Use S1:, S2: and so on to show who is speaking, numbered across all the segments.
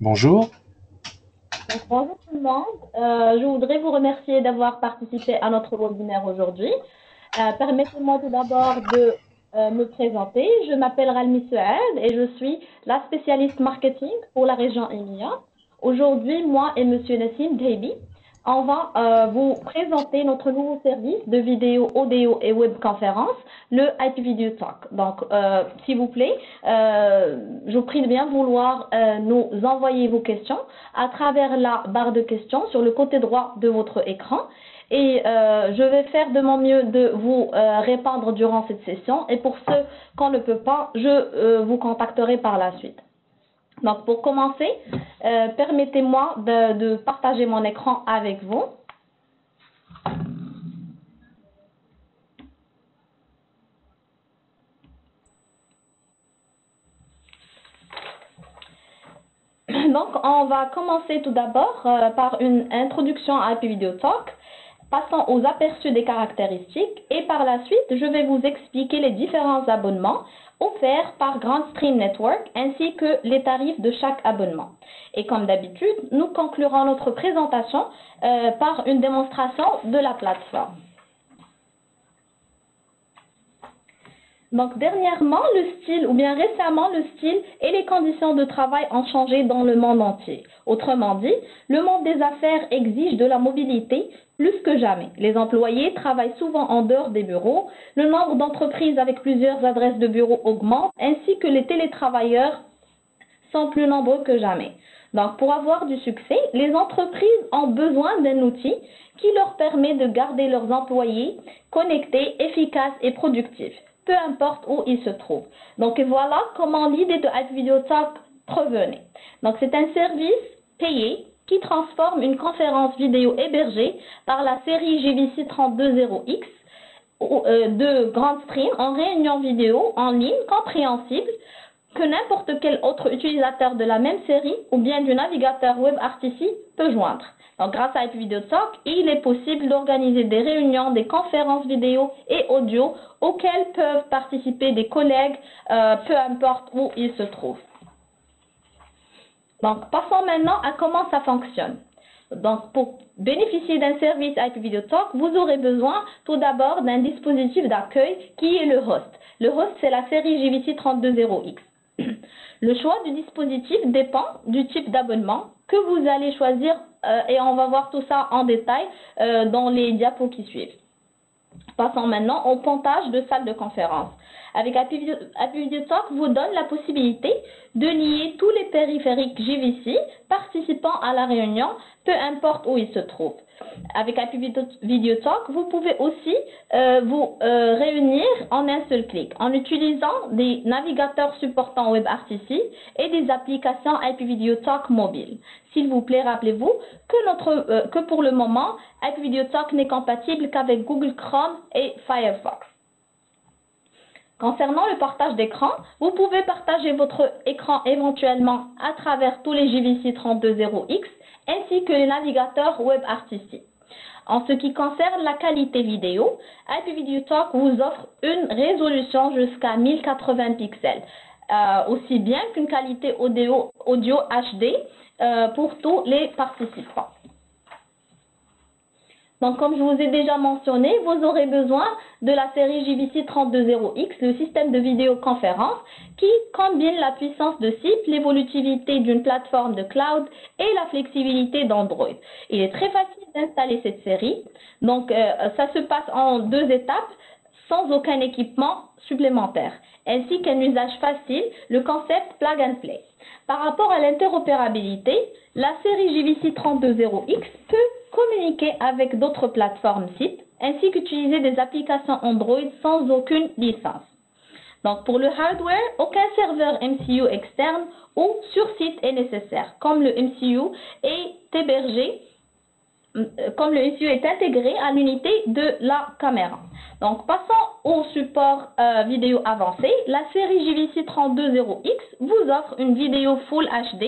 S1: Bonjour.
S2: Donc, bonjour tout le monde. Je voudrais vous remercier d'avoir participé à notre webinaire aujourd'hui. Permettez-moi tout d'abord de me présenter. Je m'appelle Ralmi Suaed et je suis la spécialiste marketing pour la région EMEA. Aujourd'hui, moi et Monsieur Nassim Dheibi, on va vous présenter notre nouveau service de vidéo, audio et webconférence, le IP Video Talk. Donc, s'il vous plaît, je vous prie de bien vouloir nous envoyer vos questions à travers la barre de questions sur le côté droit de votre écran. Et je vais faire de mon mieux de vous répondre durant cette session. Et pour ceux qu'on ne peut pas, je vous contacterai par la suite. Donc, pour commencer, permettez-moi de partager mon écran avec vous. Donc, on va commencer tout d'abord par une introduction à IP Video Talk, passant aux aperçus des caractéristiques et par la suite, je vais vous expliquer les différents abonnements offerts par Grand Stream Network ainsi que les tarifs de chaque abonnement. Et comme d'habitude, nous conclurons notre présentation par une démonstration de la plateforme. Donc, dernièrement, le style, ou bien récemment, le style et les conditions de travail ont changé dans le monde entier. Autrement dit, le monde des affaires exige de la mobilité plus que jamais. Les employés travaillent souvent en dehors des bureaux, le nombre d'entreprises avec plusieurs adresses de bureaux augmente, ainsi que les télétravailleurs sont plus nombreux que jamais. Donc, pour avoir du succès, les entreprises ont besoin d'un outil qui leur permet de garder leurs employés connectés, efficaces et productifs, peu importe où ils se trouvent. Donc, voilà comment l'idée de IP Video Talk provenait. Donc, c'est un service payé qui transforme une conférence vidéo hébergée par la série JVC 320X de Grand Stream en réunion vidéo en ligne compréhensible que n'importe quel autre utilisateur de la même série ou bien du navigateur WebRTC peut joindre. Donc, grâce à IP Video Talk, il est possible d'organiser des réunions, des conférences vidéo et audio auxquelles peuvent participer des collègues, peu importe où ils se trouvent. Donc, passons maintenant à comment ça fonctionne. Donc, pour bénéficier d'un service IP Video Talk, vous aurez besoin tout d'abord d'un dispositif d'accueil qui est le host. Le host, c'est la série JVC 320X. Le choix du dispositif dépend du type d'abonnement que vous allez choisir et on va voir tout ça en détail dans les diapos qui suivent. Passons maintenant au pontage de salle de conférence. Avec IP Video Talk vous donne la possibilité de lier tous les périphériques JVC participant à la réunion, peu importe où ils se trouvent. Avec IP Video Talk, vous pouvez aussi vous réunir en un seul clic en utilisant des navigateurs supportant WebRTC et des applications IP Video Talk mobile. S'il vous plaît, rappelez-vous que pour le moment, IP Video Talk n'est compatible qu'avec Google Chrome et Firefox. Concernant le partage d'écran, vous pouvez partager votre écran éventuellement à travers tous les JVC 320X ainsi que les navigateurs WebRTC. En ce qui concerne la qualité vidéo, IP Video Talk vous offre une résolution jusqu'à 1080 pixels, aussi bien qu'une qualité audio HD pour tous les participants. Donc, comme je vous ai déjà mentionné, vous aurez besoin de la série JVC 320X, le système de vidéoconférence qui combine la puissance de SIP, l'évolutivité d'une plateforme de cloud et la flexibilité d'Android. Il est très facile d'installer cette série. Donc, ça se passe en 2 étapes sans aucun équipement supplémentaire, ainsi qu'un usage facile, le concept plug and play. Par rapport à l'interopérabilité, la série JVC 320X peut communiquer avec d'autres plateformes SIP, ainsi qu'utiliser des applications Android sans aucune licence. Donc, pour le hardware, aucun serveur MCU externe ou sur site est nécessaire, comme le MCU est intégré à l'unité de la caméra. Donc, passons au support vidéo avancé. La série JVC 320X vous offre une vidéo Full HD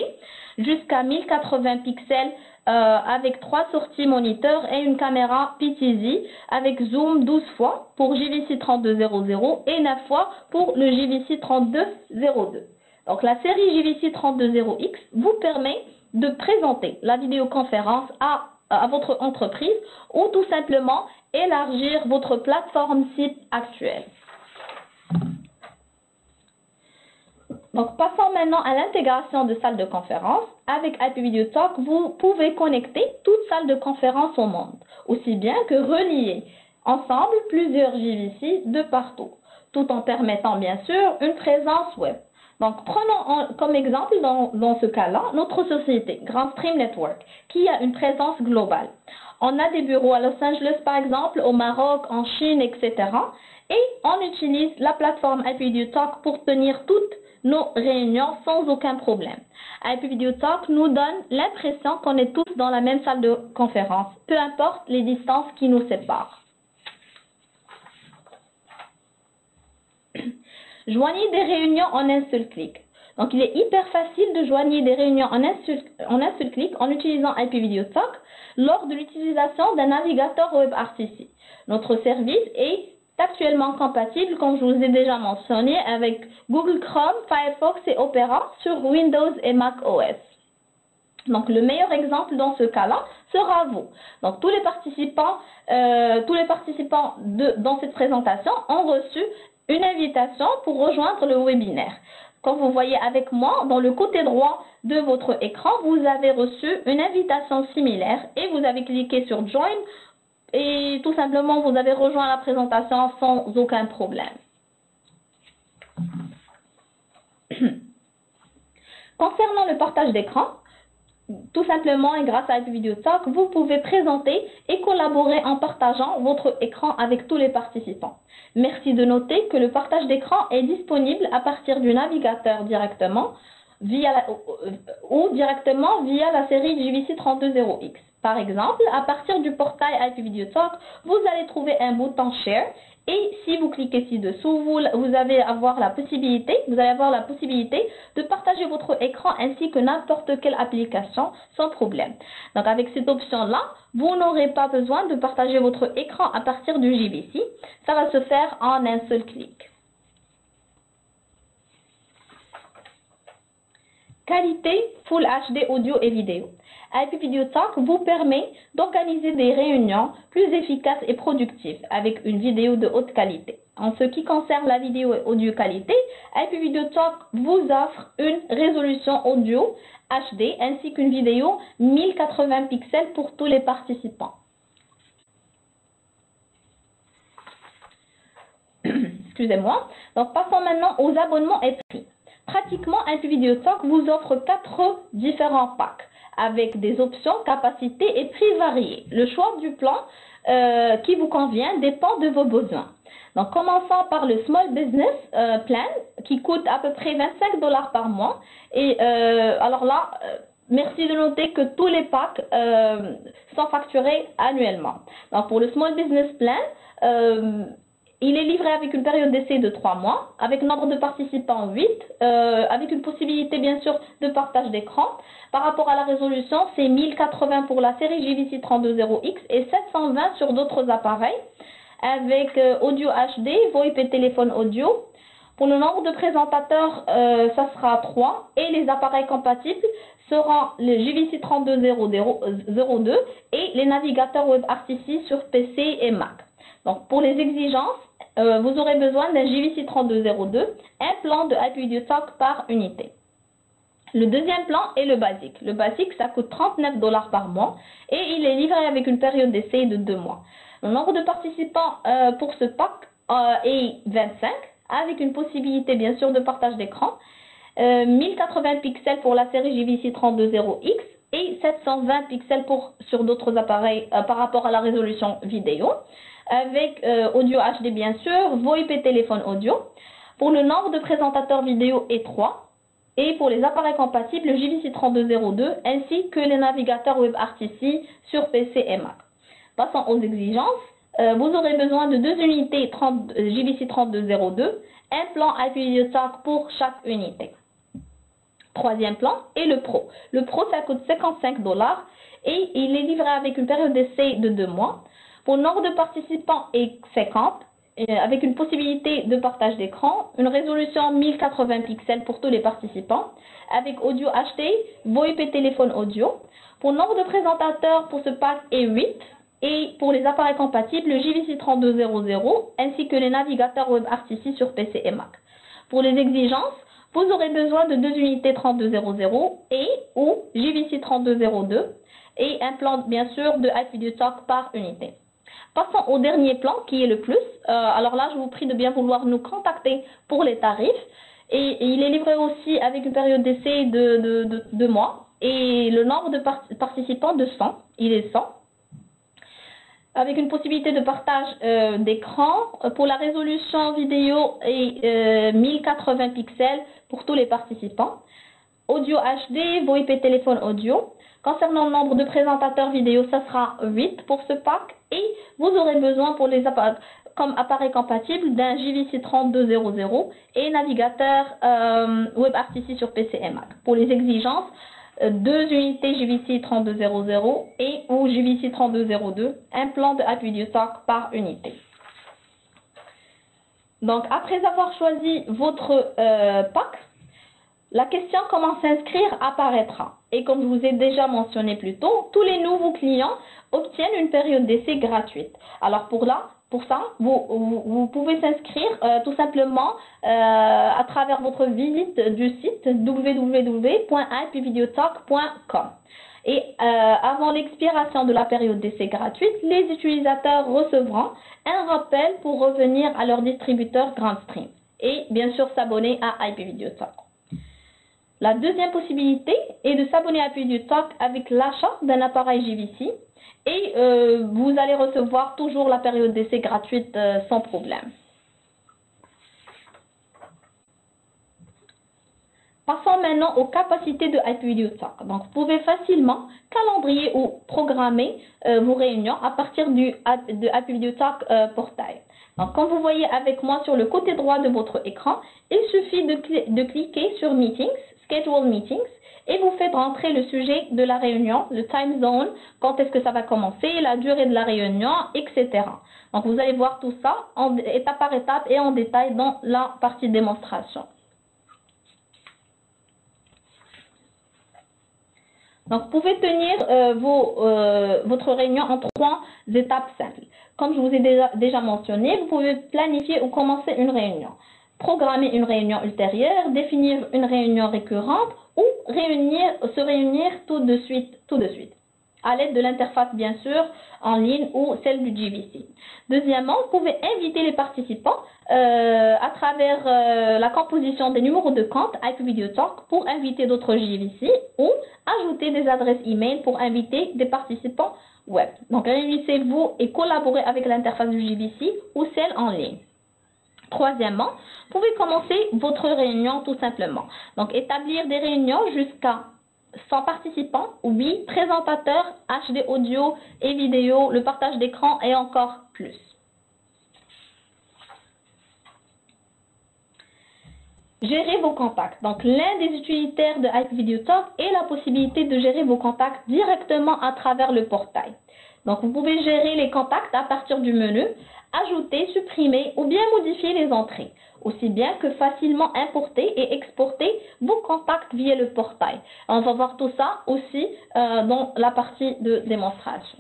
S2: jusqu'à 1080 pixels avec 3 sorties moniteurs et une caméra PTZ avec zoom 12 fois pour JVC 3200 et 9 fois pour le JVC 3202. Donc, la série JVC 320X vous permet de présenter la vidéoconférence à votre entreprise ou tout simplement élargir votre plateforme site actuelle. Donc, passons maintenant à l'intégration de salles de conférence. Avec IP Video Talk, vous pouvez connecter toute salle de conférence au monde, aussi bien que relier ensemble plusieurs JVC de partout, tout en permettant bien sûr une présence web. Donc, prenons comme exemple dans ce cas-là notre société, Grand Stream Network, qui a une présence globale. On a des bureaux à Los Angeles par exemple, au Maroc, en Chine, etc. Et on utilise la plateforme IP Video Talk pour tenir toutes nos réunions sans aucun problème. IP Video Talk nous donne l'impression qu'on est tous dans la même salle de conférence, peu importe les distances qui nous séparent. Joignez des réunions en un seul clic. Donc, il est hyper facile de joindre des réunions en un seul clic en utilisant IP Video Talk lors de l'utilisation d'un navigateur WebRTC. Notre service est actuellement compatible, comme je vous ai déjà mentionné, avec Google Chrome, Firefox et Opera sur Windows et Mac OS. Donc, le meilleur exemple dans ce cas-là sera vous. Donc, tous les participants dans cette présentation ont reçu une invitation pour rejoindre le webinaire. Comme vous voyez avec moi, dans le côté droit de votre écran, vous avez reçu une invitation similaire et vous avez cliqué sur Join et tout simplement vous avez rejoint la présentation sans aucun problème. Concernant le partage d'écran, tout simplement et grâce à IP Video Talk, vous pouvez présenter et collaborer en partageant votre écran avec tous les participants. Merci de noter que le partage d'écran est disponible à partir du navigateur directement ou directement via la série JVC 320X. Par exemple, à partir du portail IP Video Talk, vous allez trouver un bouton Share et si vous cliquez ci-dessous, vous allez avoir la possibilité de partager votre écran ainsi que n'importe quelle application sans problème. Donc avec cette option-là, vous n'aurez pas besoin de partager votre écran à partir du JVC. Ça va se faire en un seul clic. Qualité Full HD audio et vidéo. IP Video Talk vous permet d'organiser des réunions plus efficaces et productives avec une vidéo de haute qualité. En ce qui concerne la vidéo et audio qualité, IP Video Talk vous offre une résolution audio HD ainsi qu'une vidéo 1080 pixels pour tous les participants. Excusez-moi. Donc passons maintenant aux abonnements et prix. Pratiquement, IP Video Talk vous offre 4 différents packs avec des options, capacités et prix variés. Le choix du plan qui vous convient dépend de vos besoins. Donc, commençons par le Small Business Plan qui coûte à peu près $25 par mois. Et alors là, merci de noter que tous les packs sont facturés annuellement. Donc, pour le Small Business Plan, il est livré avec une période d'essai de 3 mois, avec nombre de participants 8, avec une possibilité bien sûr de partage d'écran. Par rapport à la résolution, c'est 1080 pour la série JVC 320X et 720 sur d'autres appareils, avec audio HD, VoIP et téléphone audio. Pour le nombre de présentateurs, ça sera 3 et les appareils compatibles seront le JVC 3202 et les navigateurs WebRTC sur PC et Mac. Donc, pour les exigences, vous aurez besoin d'un JVC 3202, un plan de IP Video Talk par unité. Le deuxième plan est le basique. Le basique, ça coûte $39 par mois et il est livré avec une période d'essai de 2 mois. Le nombre de participants pour ce pack est 25, avec une possibilité bien sûr de partage d'écran, 1080 pixels pour la série JVC 320X et 720 pixels sur d'autres appareils par rapport à la résolution vidéo, avec audio HD bien sûr, VoIP et téléphone audio. Pour le nombre de présentateurs vidéo est 3. Et pour les appareils compatibles, le JVC 3202 ainsi que les navigateurs WebRTC sur PC et Mac. Passons aux exigences. Vous aurez besoin de 2 unités JVC 3202, un plan IP Video Talk pour chaque unité. Troisième plan est le Pro. Le Pro, ça coûte $55 et il est livré avec une période d'essai de 2 mois. Pour le nombre de participants est 50 avec une possibilité de partage d'écran, une résolution 1080 pixels pour tous les participants, avec audio HD, VoIP et téléphone audio. Pour le nombre de présentateurs pour ce pack est 8, et pour les appareils compatibles, le JVC 3200 ainsi que les navigateurs WebRTC sur PC et Mac. Pour les exigences, vous aurez besoin de 2 unités 3200 et ou JVC 3202 et un plan bien sûr de IPv4 par unité. Passons au dernier plan qui est le plus. Alors là, je vous prie de bien vouloir nous contacter pour les tarifs. Et il est livré aussi avec une période d'essai de 2 mois. Et le nombre de participants de 100, il est 100. Avec une possibilité de partage d'écran. Pour la résolution vidéo et 1080 pixels pour tous les participants. Audio HD, VoIP et téléphone audio. Concernant le nombre de présentateurs vidéo, ça sera 8 pour ce pack. Et vous aurez besoin pour les appareils comme appareil compatible d'un JVC 3200 et navigateur WebRTC sur PC et Mac. Pour les exigences, 2 unités JVC 3200 et ou JVC 3202, un plan de IPv4 par unité. Donc, après avoir choisi votre pack, la question comment s'inscrire apparaîtra. Et comme je vous ai déjà mentionné plus tôt, tous les nouveaux clients obtiennent une période d'essai gratuite. Alors pour ça, vous pouvez s'inscrire tout simplement à travers votre visite du site www.ipvideotalk.com. Et avant l'expiration de la période d'essai gratuite, les utilisateurs recevront un rappel pour revenir à leur distributeur GrandStream et bien sûr s'abonner à IPvideotalk. La deuxième possibilité est de s'abonner à IPvideotalk avec l'achat d'un appareil JVC et vous allez recevoir toujours la période d'essai gratuite sans problème. Passons maintenant aux capacités de IPvideotalk. Donc, vous pouvez facilement calendrier ou programmer vos réunions à partir de IPvideotalk portail. Donc, comme vous voyez avec moi sur le côté droit de votre écran, il suffit de cliquer sur Meetings, Schedule Meetings, et vous faites rentrer le sujet de la réunion, le time zone, quand est-ce que ça va commencer, la durée de la réunion, etc. Donc, vous allez voir tout ça étape par étape et en détail dans la partie démonstration. Donc, vous pouvez tenir votre réunion en 3 étapes simples. Comme je vous ai déjà mentionné, vous pouvez planifier ou commencer une réunion, programmer une réunion ultérieure, définir une réunion récurrente ou se réunir tout de suite, à l'aide de l'interface bien sûr en ligne ou celle du JVC. Deuxièmement, vous pouvez inviter les participants à travers la composition des numéros de compte IPvideotalk pour inviter d'autres JVC ou ajouter des adresses email pour inviter des participants web. Donc réunissez-vous et collaborez avec l'interface du JVC ou celle en ligne. Troisièmement, vous pouvez commencer votre réunion tout simplement. Donc établir des réunions jusqu'à 100 participants, 8 présentateurs, HD audio et vidéo, le partage d'écran et encore plus. Gérer vos contacts. Donc, l'un des utilitaires de IPvideotalk est la possibilité de gérer vos contacts directement à travers le portail. Donc, vous pouvez gérer les contacts à partir du menu, ajouter, supprimer ou bien modifier les entrées, aussi bien que facilement importer et exporter vos contacts via le portail. On va voir tout ça aussi dans la partie de démonstration.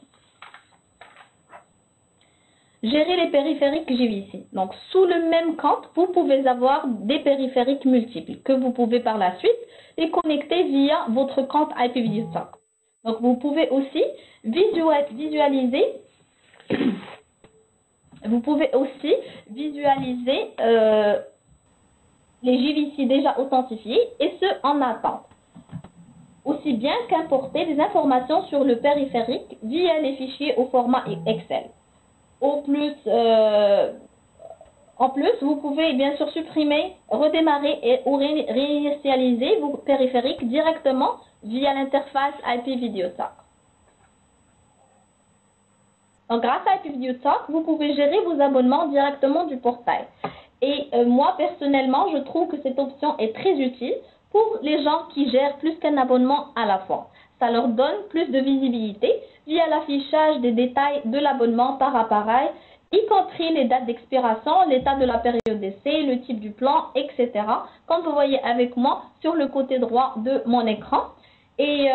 S2: Gérer les périphériques JVC. Donc, sous le même compte, vous pouvez avoir des périphériques multiples que vous pouvez par la suite les connecter via votre compte IPvideotalk. Donc, vous pouvez aussi visualiser les JVC déjà authentifiés et ceux en attente. Aussi bien qu'importer des informations sur le périphérique via les fichiers au format Excel. En plus, vous pouvez bien sûr supprimer, redémarrer ou réinitialiser vos périphériques directement via l'interface IPvideotalk. Donc, grâce à IPvideotalk, vous pouvez gérer vos abonnements directement du portail. Et moi, personnellement, je trouve que cette option est très utile pour les gens qui gèrent plus qu'un abonnement à la fois. Ça leur donne plus de visibilité via l'affichage des détails de l'abonnement par appareil y compris les dates d'expiration, l'état de la période d'essai, le type du plan, etc. Comme vous voyez avec moi sur le côté droit de mon écran. Et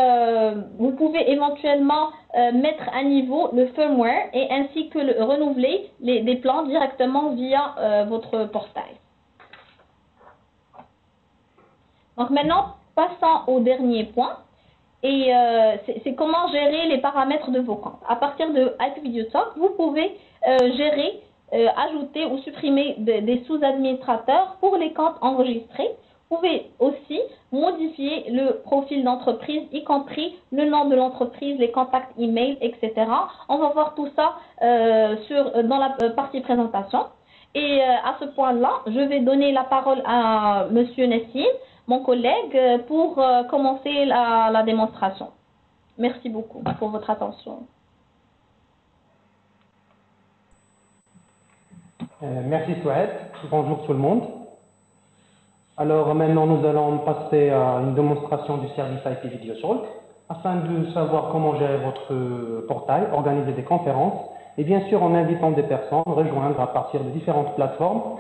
S2: vous pouvez éventuellement mettre à niveau le firmware et ainsi que renouveler des plans directement via votre portail. Donc maintenant, passons au dernier point. Et c'est comment gérer les paramètres de vos comptes. À partir de IP Video Talk, vous pouvez gérer, ajouter ou supprimer des sous-administrateurs pour les comptes enregistrés. Vous pouvez aussi modifier le profil d'entreprise, y compris le nom de l'entreprise, les contacts email, etc. On va voir tout ça dans la partie présentation. Et à ce point-là, je vais donner la parole à Monsieur Nassim, mon collègue, pour commencer la démonstration. Merci beaucoup pour votre attention.
S1: Merci Souhaid. Bonjour tout le monde. Alors maintenant nous allons passer à une démonstration du service IP Video Talk afin de savoir comment gérer votre portail, organiser des conférences et bien sûr en invitant des personnes à rejoindre à partir de différentes plateformes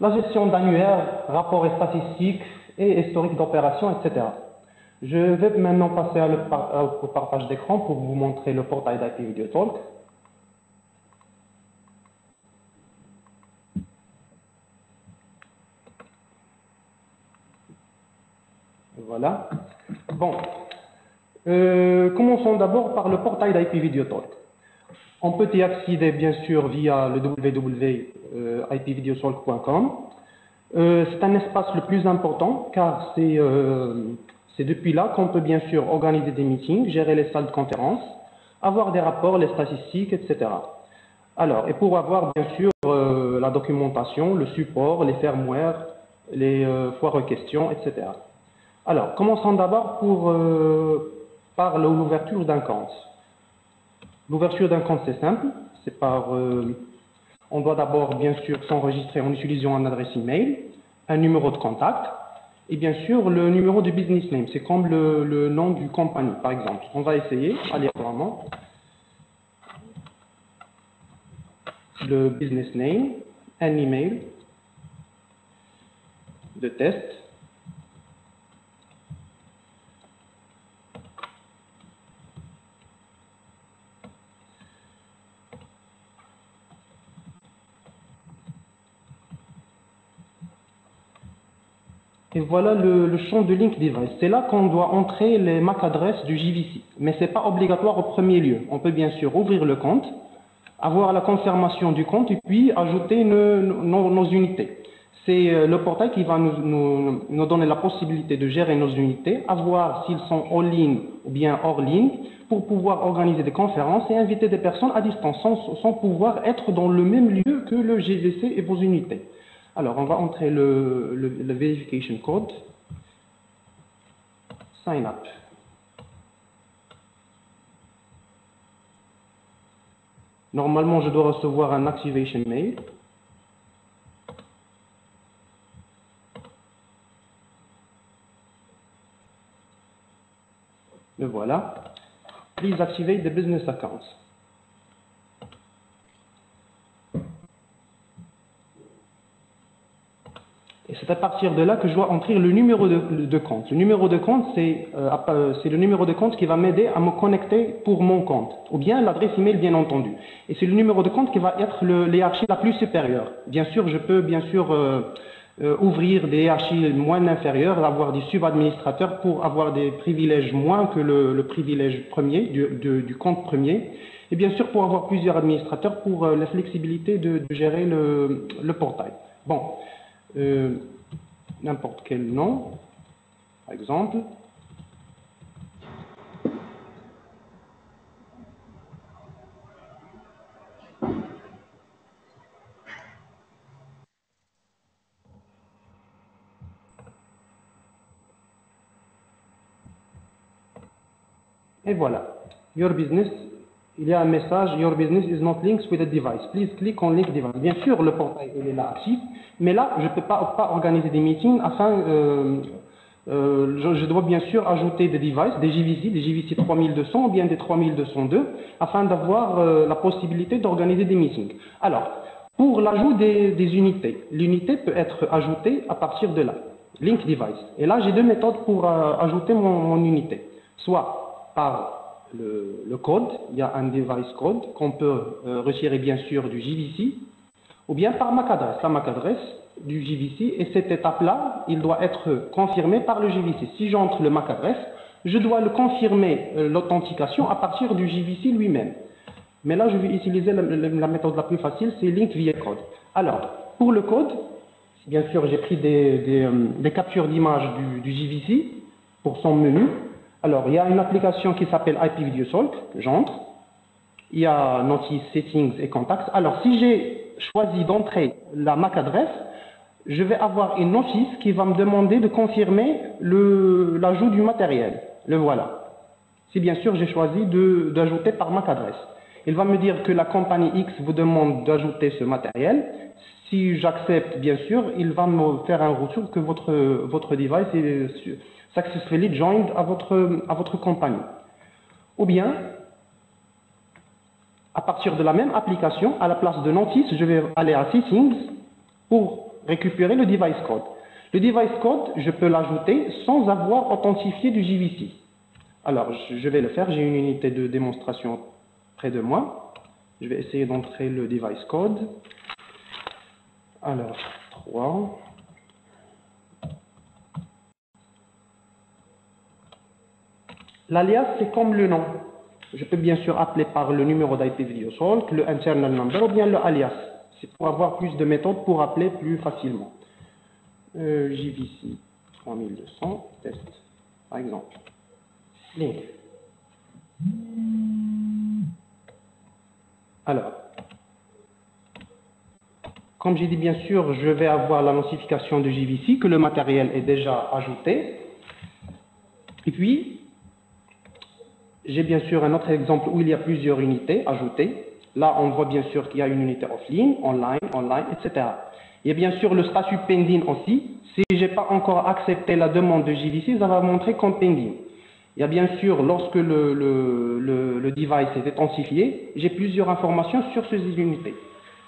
S1: la gestion d'annuaires, rapports et statistiques et historique d'opérations, etc. Je vais maintenant passer au partage d'écran pour vous montrer le portail d'IP Video Talk. Voilà. Bon. Commençons d'abord par le portail d'IP Video Talk. On peut y accéder bien sûr via le www.ipvideotalk.com. C'est un espace le plus important car c'est depuis là qu'on peut bien sûr organiser des meetings, gérer les salles de conférence, avoir des rapports, les statistiques, etc. Alors, et pour avoir bien sûr la documentation, le support, les firmware, les foires aux questions, etc. Alors, commençons d'abord par l'ouverture d'un compte. L'ouverture d'un compte, c'est simple. C'est on doit d'abord, bien sûr, s'enregistrer en utilisant une adresse email, un numéro de contact, et bien sûr, le numéro de business name. C'est comme le nom du compagnie, par exemple. On va essayer, aléatoirement, le business name, un email de test. Et voilà le champ de link device. C'est là qu'on doit entrer les MAC adresses du JVC. Mais ce n'est pas obligatoire au premier lieu. On peut bien sûr ouvrir le compte, avoir la confirmation du compte et puis ajouter nos unités. C'est le portail qui va nous donner la possibilité de gérer nos unités, à voir s'ils sont en ligne ou bien hors ligne, pour pouvoir organiser des conférences et inviter des personnes à distance sans pouvoir être dans le même lieu que le JVC et vos unités. Alors, on va entrer le verification code. Sign up. Normalement, je dois recevoir un activation mail. Le voilà. Please activate the business account. Et c'est à partir de là que je dois entrer le numéro de compte. Le numéro de compte, c'est le numéro de compte qui va m'aider à me connecter pour mon compte, ou bien l'adresse email bien entendu. Et c'est le numéro de compte qui va être l'hierarchie la plus supérieure. Bien sûr, je peux bien sûr ouvrir des hiérarchies moins inférieures, avoir des sub-administrateurs pour avoir des privilèges moins que le privilège premier du compte premier. Et bien sûr, pour avoir plusieurs administrateurs pour la flexibilité de gérer le portail. Bon. N'importe quel nom, par exemple. Et voilà. Your business, il y a un message, Your business is not linked with a device. Please click on link device. Bien sûr, le portail il est là actif, mais là, je ne peux pas organiser des meetings je dois bien sûr ajouter des devices, des JVC 3200 ou bien des 3202, afin d'avoir la possibilité d'organiser des meetings. Alors, pour l'ajout des unités, l'unité peut être ajoutée à partir de là, link device. Et là, j'ai deux méthodes pour ajouter mon unité. Soit par le code, il y a un device code qu'on peut retirer bien sûr du JVC, ou bien par MAC adresse, la MAC adresse du JVC, et cette étape-là, il doit être confirmé par le JVC. Si j'entre le MAC adresse, je dois le confirmer l'authentification à partir du JVC lui-même. Mais là, je vais utiliser la méthode la plus facile, c'est link via code. Alors, pour le code, bien sûr, j'ai pris des captures d'image du JVC pour son menu. Alors, il y a une application qui s'appelle IPVideoSolve, que j'entre. Il y a Notice, Settings et Contacts. Alors, si j'ai choisi d'entrer la MAC adresse, je vais avoir une notice qui va me demander de confirmer l'ajout du matériel. Le voilà. Si bien sûr j'ai choisi d'ajouter par MAC adresse. Il va me dire que la compagnie X vous demande d'ajouter ce matériel. Si j'accepte, bien sûr, il va me faire un retour que votre device est successfully joined à votre compagnie. Ou bien, à partir de la même application, à la place de Notice, je vais aller à Settings pour récupérer le device code. Le device code, je peux l'ajouter sans avoir authentifié du JVC. Alors, je vais le faire. J'ai une unité de démonstration près de moi. Je vais essayer d'entrer le device code. Alors, 3. L'alias, c'est comme le nom. Je peux bien sûr appeler par le numéro d'IPVideoSolve, le internal number ou bien le alias. C'est pour avoir plus de méthodes pour appeler plus facilement. JVC 3200, test, par exemple. Link. Alors, comme j'ai dit, bien sûr, je vais avoir la notification de JVC que le matériel est déjà ajouté. Et puis, j'ai bien sûr un autre exemple où il y a plusieurs unités ajoutées. Là, on voit bien sûr qu'il y a une unité offline, online, etc. Il y a bien sûr le statut pending aussi. Si je n'ai pas encore accepté la demande de JVC, ça va montrer comme pending. Il y a bien sûr, lorsque le device est authentifié, j'ai plusieurs informations sur ces unités.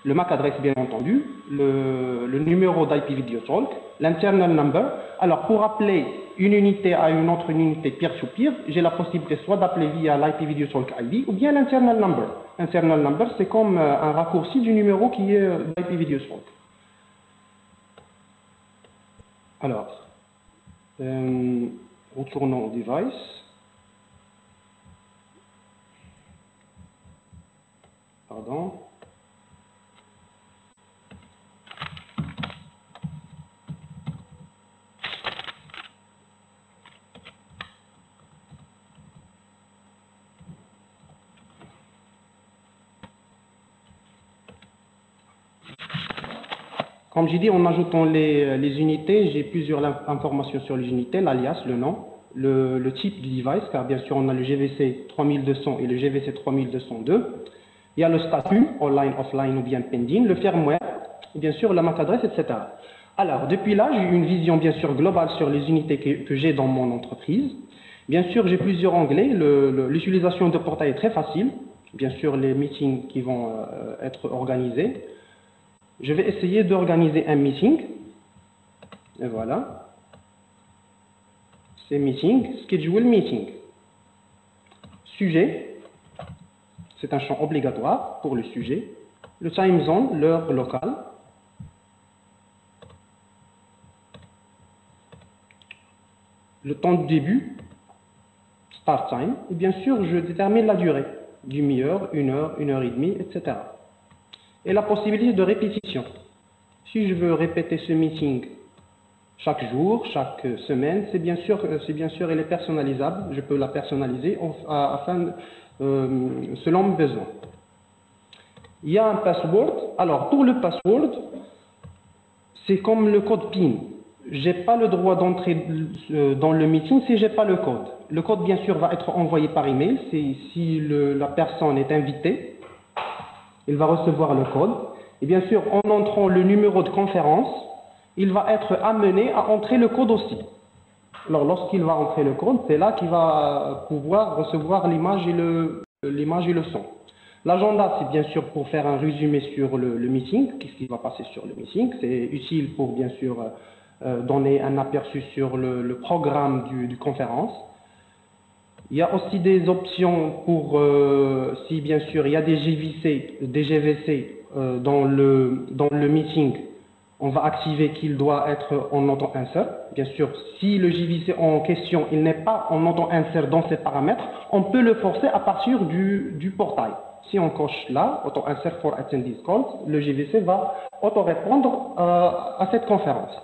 S1: Le MAC adresse, bien entendu, le numéro d'IPVideoSolve, l'internal number. Alors, pour appeler une unité à une autre unité peer-to-peer, j'ai la possibilité soit d'appeler via l'IPVideoSolve ID ou bien l'internal number. L'internal number, c'est comme un raccourci du numéro qui est d'IPVideoSolve. Alors, retournons au device. Pardon. Comme j'ai dit, en ajoutant les unités, j'ai plusieurs informations sur les unités, l'alias, le nom, le type de device, car bien sûr on a le GVC 3200 et le GVC 3202. Il y a le statut, online, offline ou bien pending, le firmware, et bien sûr la MAC adresse, etc. Alors, depuis là, j'ai une vision bien sûr globale sur les unités que j'ai dans mon entreprise. Bien sûr, j'ai plusieurs onglets. L'utilisation de portail est très facile. Bien sûr, les meetings qui vont être organisés. Je vais essayer d'organiser un meeting. Et voilà. C'est meeting, schedule meeting. Sujet. C'est un champ obligatoire pour le sujet. Le time zone, l'heure locale. Le temps de début, start time. Et bien sûr, je détermine la durée. Demi-heure, 1 heure, 1 heure et demie, etc. Et la possibilité de répétition. Si je veux répéter ce meeting chaque jour, chaque semaine, c'est bien sûr, elle est personnalisable. Je peux la personnaliser selon mes besoins. Il y a un password. Alors, pour le password, c'est comme le code PIN. Je n'ai pas le droit d'entrer dans le meeting si je n'ai pas le code. Le code, bien sûr, va être envoyé par email. Si la personne est invitée, il va recevoir le code. Et bien sûr, en entrant le numéro de conférence, il va être amené à entrer le code aussi. Alors, lorsqu'il va entrer le code, c'est là qu'il va pouvoir recevoir l'image et le son. L'agenda, c'est bien sûr pour faire un résumé sur le meeting, qu'est-ce qui va passer sur le meeting. C'est utile pour, bien sûr, donner un aperçu sur le programme du conférence. Il y a aussi des options pour, si bien sûr, il y a des GVC dans le meeting, on va activer qu'il doit être en auto-insert. Bien sûr, si le JVC en question, il n'est pas en auto-insert dans ses paramètres, on peut le forcer à partir du portail. Si on coche là, auto-insert for attendees calls, le JVC va auto-répondre à cette conférence.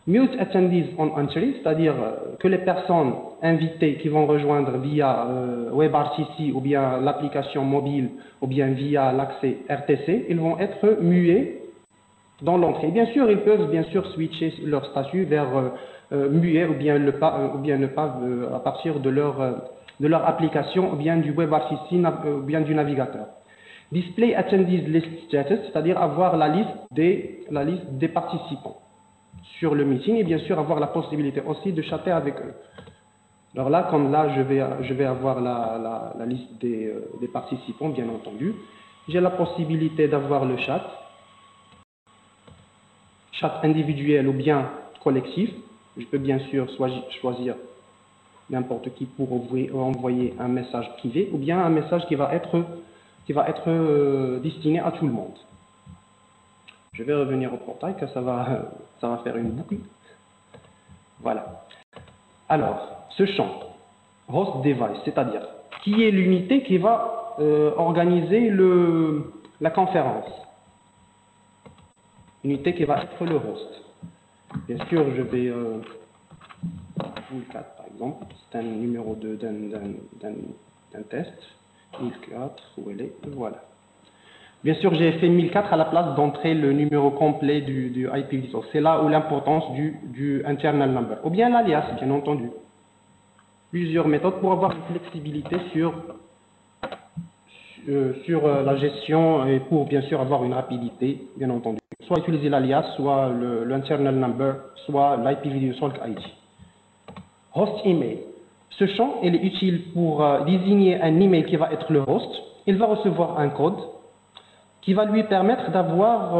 S1: Mute attendees on entry, c'est-à-dire que les personnes invitées qui vont rejoindre via WebRTC ou bien l'application mobile ou bien via l'accès RTC, ils vont être muets dans l'entrée. Bien sûr, ils peuvent bien sûr switcher leur statut vers muet ou bien ne pas à partir de leur application ou bien du WebRTC ou bien du navigateur. Display attendees list status, c'est-à-dire avoir la liste des participants sur le meeting et bien sûr avoir la possibilité aussi de chatter avec eux. Alors là, comme là, je vais avoir la liste des participants, bien entendu. J'ai la possibilité d'avoir le chat individuel ou bien collectif. Je peux bien sûr choisir n'importe qui pour envoyer un message privé ou bien un message qui va être destiné à tout le monde. Je vais revenir au portail car ça va faire une boucle. Voilà. Alors, ce champ, host device, c'est-à-dire qui est l'unité qui va organiser la conférence. Unité qui va être le host. Bien sûr, je vais 1004 par exemple, c'est un numéro d'un test. 1004, où elle est? Voilà. Bien sûr, j'ai fait 1004 à la place d'entrer le numéro complet du IPv6. C'est là où l'importance du internal number. Ou bien l'alias, bien entendu. Plusieurs méthodes pour avoir une flexibilité sur la gestion et pour bien sûr avoir une rapidité, bien entendu. Soit utiliser l'alias, soit l'internal number, soit l'IPv6 ID. Host email. Ce champ, il est utile pour désigner un email qui va être le host. Il va recevoir un code qui va lui permettre d'avoir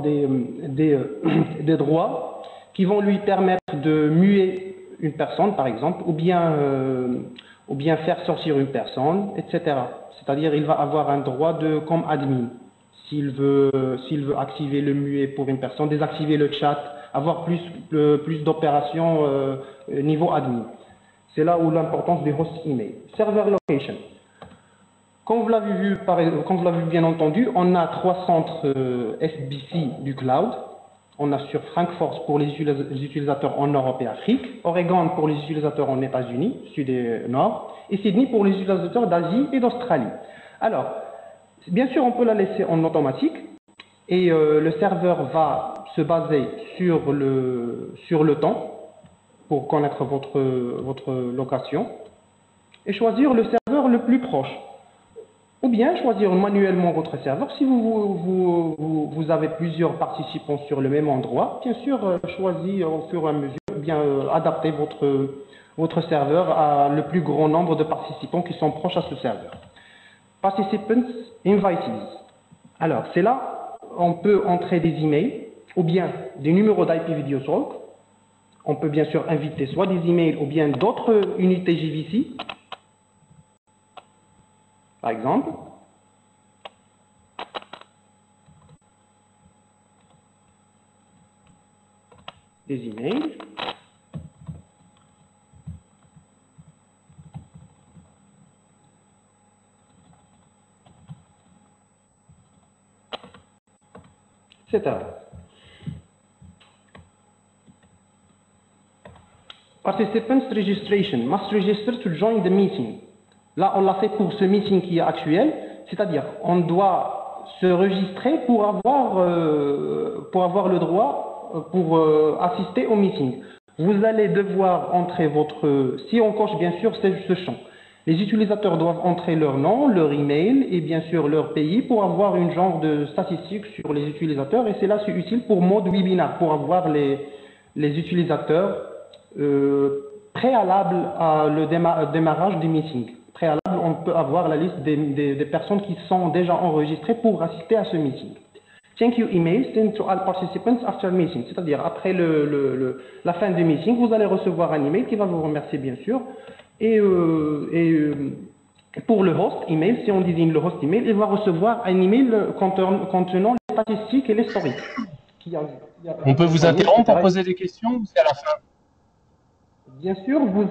S1: des droits qui vont lui permettre de muer une personne, par exemple, ou bien faire sortir une personne, etc. C'est-à-dire, il va avoir un droit comme admin. S'il veut activer le muet pour une personne, désactiver le chat, avoir plus d'opérations niveau admin. C'est là où l'importance des host email. Server location. Comme vous l'avez vu, bien entendu, on a 3 centres SBC du cloud. On a sur Francfort pour les utilisateurs en Europe et Afrique, Oregon pour les utilisateurs en États-Unis, Sud et Nord, et Sydney pour les utilisateurs d'Asie et d'Australie. Alors, bien sûr, on peut la laisser en automatique, et le serveur va se baser sur le temps pour connaître votre location, et choisir le serveur le plus proche. Ou bien choisir manuellement votre serveur. Si vous avez plusieurs participants sur le même endroit, bien sûr, choisir au fur et à mesure, bien adapter votre serveur à le plus grand nombre de participants qui sont proches à ce serveur. Participants invited. Alors, c'est là, on peut entrer des emails ou bien des numéros d'IPv6. On peut bien sûr inviter soit des emails ou bien d'autres unités JVC. Par exemple, des emails, etc. Participants registration must register to join the meeting. Là, on l'a fait pour ce meeting qui est actuel, c'est-à-dire on doit se registrer pour avoir le droit pour assister au meeting. Vous allez devoir entrer si on coche bien sûr ce champ. Les utilisateurs doivent entrer leur nom, leur email et bien sûr leur pays pour avoir une genre de statistique sur les utilisateurs et c'est là c'est utile pour mode webinar, pour avoir les utilisateurs préalable à le démarrage du meeting. Préalable, on peut avoir la liste des personnes qui sont déjà enregistrées pour assister à ce meeting. Thank you email sent to all participants after meeting. C'est-à-dire, après la fin du meeting, vous allez recevoir un email qui va vous remercier, bien sûr. Et pour le host email, si on désigne le host email, il va recevoir un email contenant les statistiques et l'historique.
S3: On peut vous interrompre pour poser des questions ou c'est à la fin?
S1: Bien sûr, vous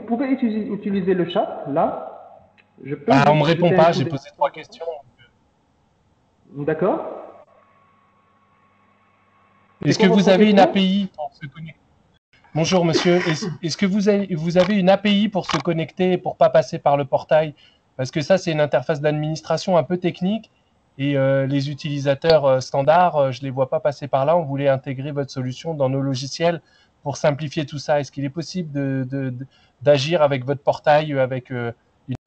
S1: pouvez utiliser le chat, là.
S3: On ne me répond pas, j'ai posé 3 questions.
S1: D'accord.
S3: Est-ce que vous avez une API pour se connecter? Bonjour monsieur, est-ce que vous avez une API pour se connecter et pour ne pas passer par le portail? Parce que ça, c'est une interface d'administration un peu technique et les utilisateurs standards, je ne les vois pas passer par là. On voulait intégrer votre solution dans nos logiciels pour simplifier tout ça. Est-ce qu'il est possible d'agir avec votre portail, avec une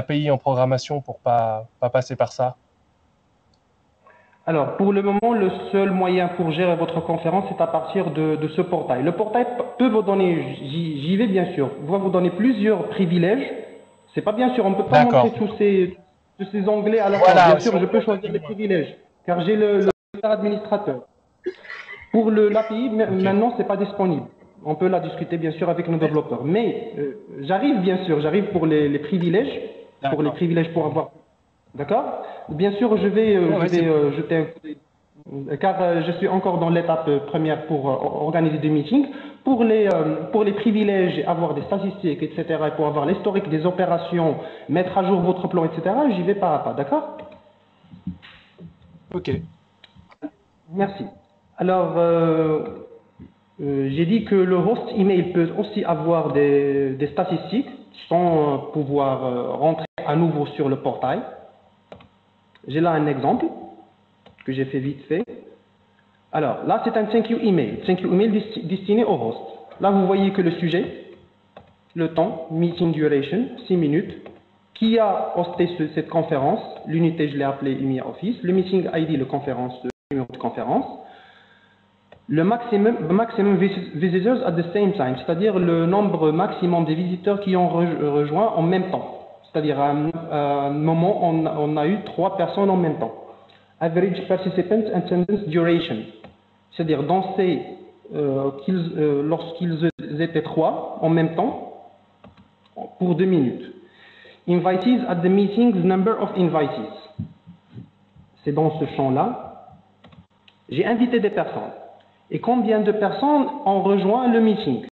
S3: API en programmation pour pas passer par ça?
S1: Alors, pour le moment, le seul moyen pour gérer votre conférence, c'est à partir de ce portail. Le portail peut vous donner, j'y vais bien sûr, va vous donner plusieurs privilèges. C'est pas bien sûr, on ne peut pas montrer tous ces onglets à la fois. Bien sûr, je peux choisir les privilèges, car j'ai le administrateur. Pour l'API, maintenant, c'est pas disponible. On peut la discuter bien sûr avec nos développeurs. Mais j'arrive pour les privilèges, pour avoir. D'accord? Bien sûr, je vais jeter un coup d'œil, car je suis encore dans l'étape première pour organiser des meetings. Pour les privilèges, avoir des statistiques, etc., et pour avoir l'historique des opérations, mettre à jour votre plan, etc., j'y vais pas à pas. D'accord?
S3: Ok.
S1: Merci. Alors, j'ai dit que le host email peut aussi avoir des statistiques sans pouvoir rentrer à nouveau sur le portail. J'ai là un exemple que j'ai fait vite fait. Alors, là, c'est un thank you email. Thank you email destiné au host. Là, vous voyez que le sujet, le temps, meeting duration, 6 minutes, qui a hosté cette conférence, l'unité, je l'ai appelée EMEA Office, le meeting ID, le numéro de conférence, le maximum visitors at the same time, c'est-à-dire le nombre maximum des visiteurs qui ont rejoint en même temps. C'est-à-dire à un moment, on a eu 3 personnes en même temps. Average participant attendance duration, c'est-à-dire lorsqu'ils étaient 3 en même temps, pour 2 minutes. Invitees at the meeting, number of invitees. C'est dans ce champ-là. J'ai invité des personnes. Et combien de personnes ont rejoint le meeting?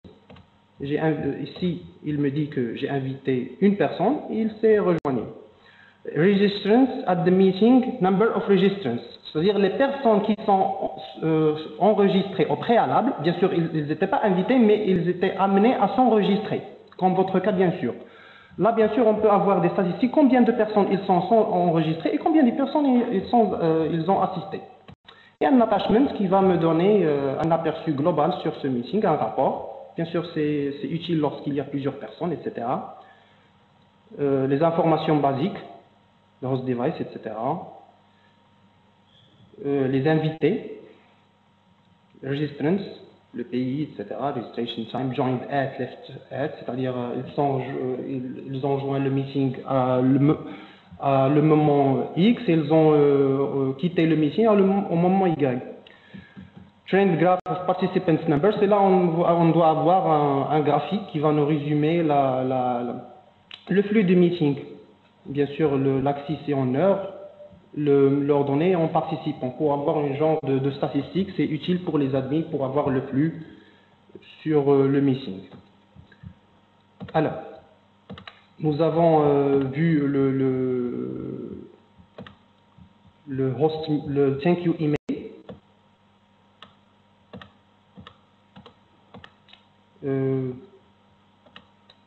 S1: Ici, il me dit que j'ai invité une personne, il s'est rejoint. Registrants at the meeting, number of registrants. C'est-à-dire les personnes qui sont enregistrées au préalable, bien sûr, ils n'étaient pas invités, mais ils étaient amenés à s'enregistrer, comme votre cas, bien sûr. Là, bien sûr, on peut avoir des statistiques, combien de personnes ils sont enregistrées et combien de personnes ils ont assisté. Et un attachment qui va me donner un aperçu global sur ce meeting, un rapport. Bien sûr, c'est utile lorsqu'il y a plusieurs personnes, etc. Les informations basiques, le host device, etc. Les invités, registrants, le pays, etc. Registration time, joined at, left at, c'est-à-dire ils ont joint le meeting à le moment X, et ils ont quitté le meeting au moment Y. Trend graph of participants numbers, c'est là on doit avoir un graphique qui va nous résumer le flux du meeting. Bien sûr, l'axis c'est en heure, l'ordonnée en participant. Pour avoir un genre de statistique, c'est utile pour les admins pour avoir le flux sur le meeting. Alors, nous avons vu le thank you email.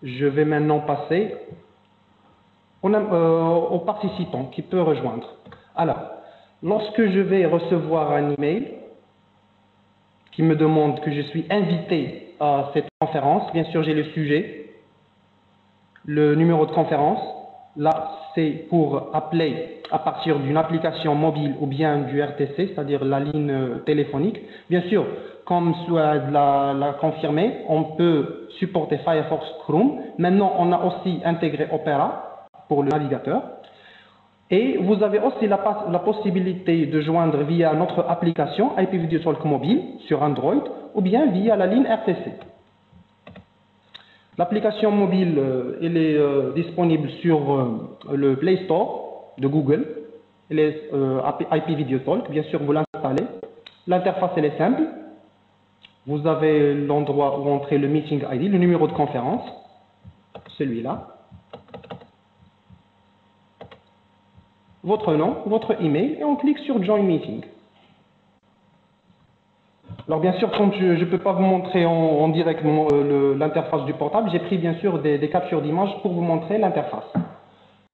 S1: Je vais maintenant passer aux participants qui peuvent rejoindre. Alors, lorsque je vais recevoir un email qui me demande que je suis invité à cette conférence, bien sûr j'ai le sujet, le numéro de conférence. Là, c'est pour appeler à partir d'une application mobile ou bien du RTC, c'est-à-dire la ligne téléphonique. Bien sûr, comme Souad l'a confirmé, on peut supporter Firefox Chrome. Maintenant, on a aussi intégré Opera pour le navigateur. Et vous avez aussi la possibilité de joindre via notre application IP Video Talk mobile sur Android ou bien via la ligne RTC. L'application mobile elle est disponible sur le Play Store de Google. Elle est IP Video Talk. Bien sûr, vous l'installez. L'interface elle est simple. Vous avez l'endroit où entrer le Meeting ID, le numéro de conférence, celui-là. Votre nom, votre email, et on clique sur Join Meeting. Alors bien sûr, comme je ne peux pas vous montrer en direct l'interface du portable, j'ai pris bien sûr des captures d'images pour vous montrer l'interface.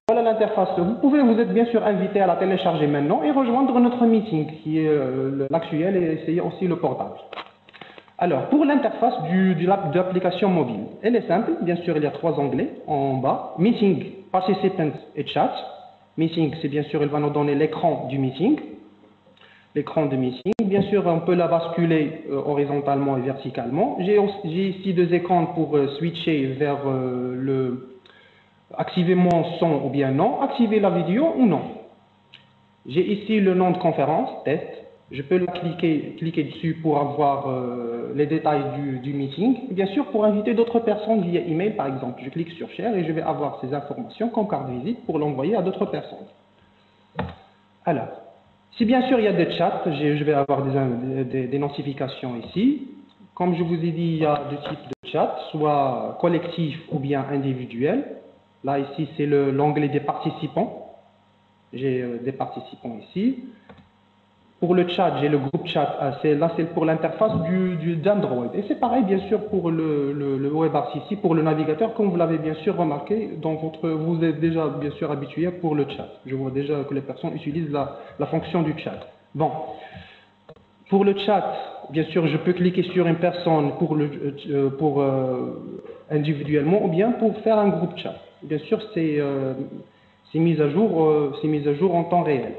S1: Voilà l'interface. Vous êtes bien sûr invité à la télécharger maintenant et rejoindre notre meeting qui est l'actuel et essayer aussi le portable. Alors, pour l'interface de l'application mobile, elle est simple. Bien sûr, il y a 3 onglets en bas. Meeting, Participants et Chat. Meeting, c'est bien sûr, il va nous donner l'écran du meeting. L'écran de meeting. Bien sûr, on peut la basculer horizontalement et verticalement. J'ai ici 2 écrans pour switcher vers activer mon son ou bien non, activer la vidéo ou non. J'ai ici le nom de conférence, test. Je peux cliquer dessus pour avoir les détails du meeting. Bien sûr, pour inviter d'autres personnes via email, par exemple. Je clique sur Share et je vais avoir ces informations comme carte visite pour l'envoyer à d'autres personnes. Alors, si bien sûr il y a des chats, je vais avoir des notifications ici. Comme je vous ai dit, il y a 2 types de chats, soit collectif ou bien individuel. Là, ici, c'est l'onglet des participants. J'ai des participants ici. Pour le chat, j'ai le groupe chat. Là, c'est pour l'interface d'Android. Et c'est pareil, bien sûr, pour le WebRTC, pour le navigateur, comme vous l'avez bien sûr remarqué, vous êtes déjà bien sûr habitué pour le chat. Je vois déjà que les personnes utilisent la fonction du chat. Bon. Pour le chat, bien sûr, je peux cliquer sur une personne individuellement ou bien pour faire un groupe chat. Bien sûr, c'est mis à jour en temps réel.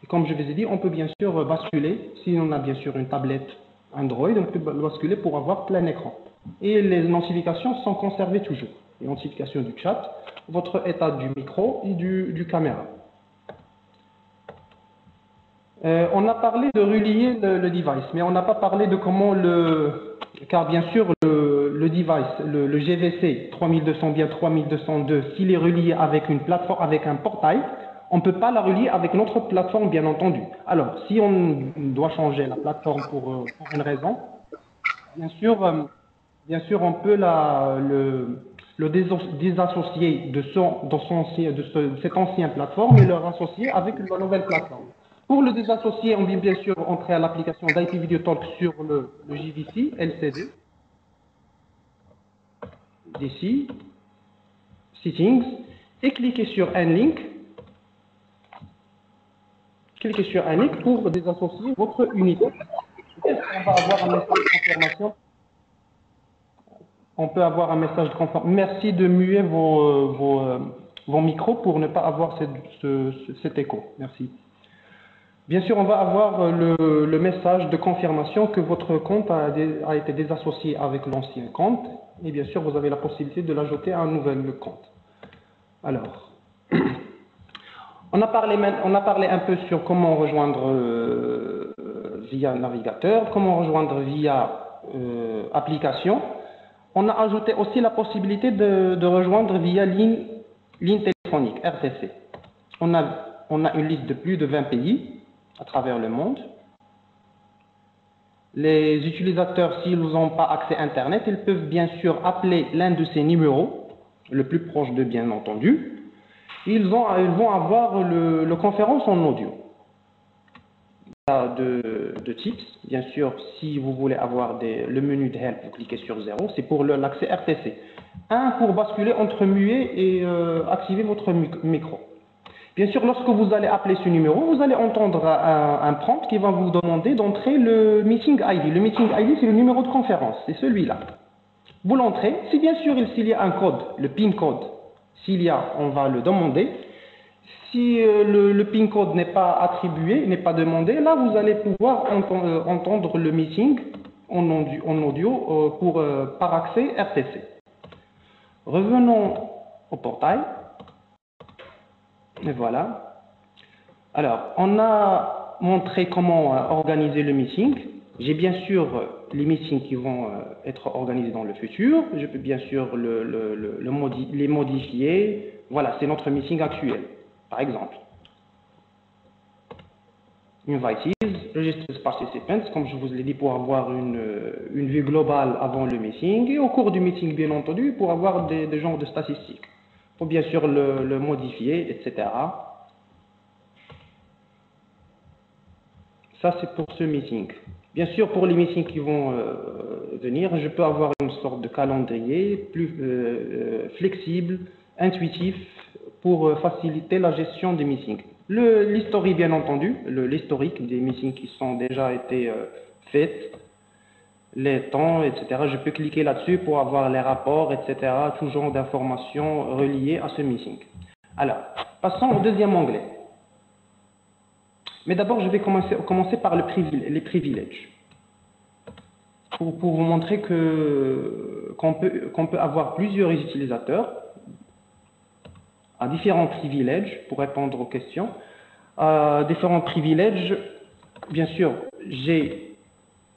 S1: Et comme je vous ai dit, on peut bien sûr basculer, si on a bien sûr une tablette Android, on peut basculer pour avoir plein écran. Et les notifications sont conservées toujours. Les notifications du chat, votre état du micro et du caméra. On a parlé de relier le device, mais on n'a pas parlé de comment car bien sûr le device, le GVC 3200 bien 3202, s'il est relié avec une plateforme, avec un portail, on ne peut pas la relier avec notre plateforme, bien entendu. Alors, si on doit changer la plateforme pour une raison, bien sûr, on peut le désassocier de cette ancienne plateforme et le rassocier avec la nouvelle plateforme. Pour le désassocier, on vient bien sûr entrer à l'application d'IP Video Talk sur le JVC LCD. D'ici, Settings, et cliquer sur un link. Cliquez sur un link pour désassocier votre unité. On va avoir un message de confirmation. On peut avoir un message de confirmation. Merci de muer vos micros pour ne pas avoir cet écho. Merci. Bien sûr, on va avoir le message de confirmation que votre compte a été désassocié avec l'ancien compte. Et bien sûr, vous avez la possibilité de l'ajouter à un nouvel compte. Alors, on a parlé un peu sur comment rejoindre via navigateur, comment rejoindre via application. On a ajouté aussi la possibilité de rejoindre via ligne téléphonique, RTC. On a une liste de plus de 20 pays à travers le monde. Les utilisateurs, s'ils n'ont pas accès à Internet, ils peuvent bien sûr appeler l'un de ces numéros, le plus proche d'eux bien entendu. Ils vont avoir le conférence en audio. Il y a deux types. Bien sûr, si vous voulez avoir le menu de help, vous cliquez sur 0. C'est pour l'accès RTC. Un pour basculer entre muet et activer votre micro. Bien sûr, lorsque vous allez appeler ce numéro, vous allez entendre un prompt qui va vous demander d'entrer le Meeting ID. Le Meeting ID, c'est le numéro de conférence. C'est celui-là. Vous l'entrez. Si bien sûr, s'il y a un code, le PIN code, on va le demander. Si le PIN code n'est pas attribué, n'est pas demandé, là vous allez pouvoir entendre le meeting en audio par accès RTC. Revenons au portail. Et voilà. Alors, on a montré comment organiser le meeting. J'ai bien sûr les meetings qui vont être organisés dans le futur. Je peux bien sûr les modifier. Voilà, c'est notre meeting actuel, par exemple. Invitees, Registered Participants, comme je vous l'ai dit, pour avoir une vue globale avant le meeting. Et au cours du meeting, bien entendu, pour avoir des genres de statistiques. Pour bien sûr le modifier, etc. Ça, c'est pour ce meeting. Bien sûr, pour les meetings qui vont venir, je peux avoir une sorte de calendrier plus flexible, intuitif, pour faciliter la gestion des meetings. L'historique, bien entendu, l'historique des meetings qui sont déjà été faits, les temps, etc. Je peux cliquer là-dessus pour avoir les rapports, etc. Tout genre d'informations reliées à ce meeting. Alors, passons au deuxième onglet. Mais d'abord, je vais commencer par les privilèges. Pour vous montrer qu'on peut avoir plusieurs utilisateurs à différents privilèges pour répondre aux questions. Différents privilèges, bien sûr,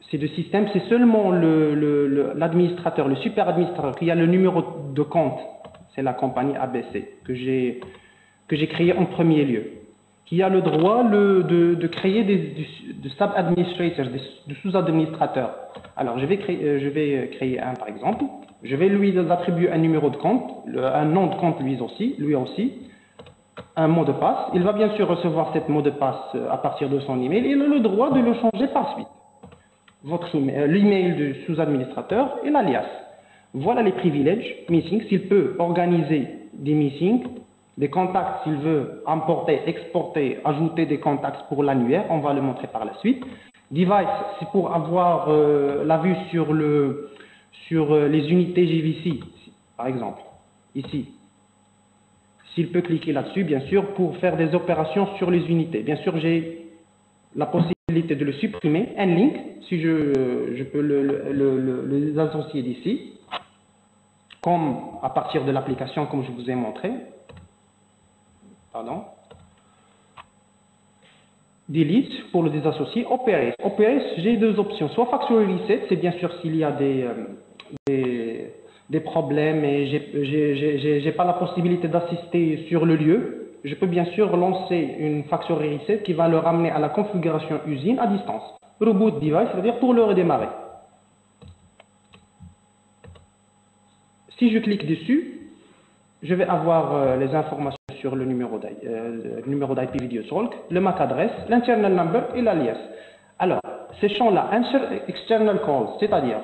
S1: ces deux systèmes, c'est seulement l'administrateur, le super administrateur qui a le numéro de compte, c'est la compagnie ABC que j'ai créé en premier lieu, qui a le droit de créer des sub-administrators, des sous-administrateurs. Alors, je vais créer un, par exemple. Je vais lui attribuer un numéro de compte, un nom de compte lui aussi, un mot de passe. Il va bien sûr recevoir ce mot de passe à partir de son email. Il a le droit de le changer par suite. L'email du sous-administrateur et l'alias. Voilà les privilèges, meetings. S'il peut organiser des meetings, des contacts, s'il veut importer, exporter, ajouter des contacts pour l'annuaire, on va le montrer par la suite. Device, c'est pour avoir la vue sur les unités JVC, par exemple, ici. S'il peut cliquer là-dessus, bien sûr, pour faire des opérations sur les unités. Bien sûr, j'ai la possibilité de le supprimer, un link, si je peux le associer d'ici, comme à partir de l'application, comme je vous ai montré. Pardon. Delete pour le désassocier. Operate. Operate, j'ai deux options. Soit Factory Reset, c'est bien sûr s'il y a des problèmes et j'ai pas la possibilité d'assister sur le lieu. Je peux bien sûr lancer une Factory Reset qui va le ramener à la configuration usine à distance. Reboot device, c'est-à-dire pour le redémarrer. Si je clique dessus, je vais avoir les informations sur le numéro d'IP video talk, le MAC adresse, l'internal number et l'alias. Alors, ces champs-là, answer external calls, c'est-à-dire,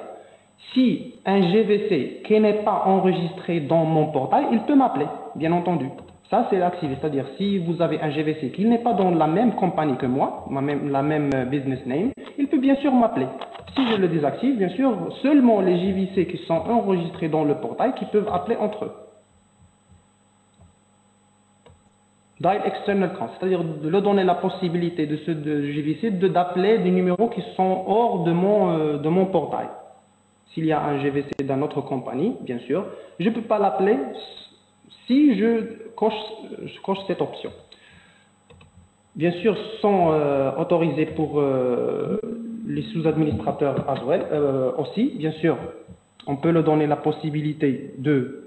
S1: si un GVC qui n'est pas enregistré dans mon portail, il peut m'appeler, bien entendu. Ça, c'est activé, c'est-à-dire, si vous avez un GVC qui n'est pas dans la même compagnie que moi, la même business name, il peut bien sûr m'appeler. Si je le désactive, bien sûr, seulement les GVC qui sont enregistrés dans le portail qui peuvent appeler entre eux. Dial external call, c'est-à-dire de leur donner la possibilité de GVC d'appeler des numéros qui sont hors de mon portail. S'il y a un GVC d'une autre compagnie, bien sûr, je ne peux pas l'appeler si je coche cette option. Bien sûr, sont autorisés pour les sous-administrateurs as well, aussi. Bien sûr, on peut leur donner la possibilité de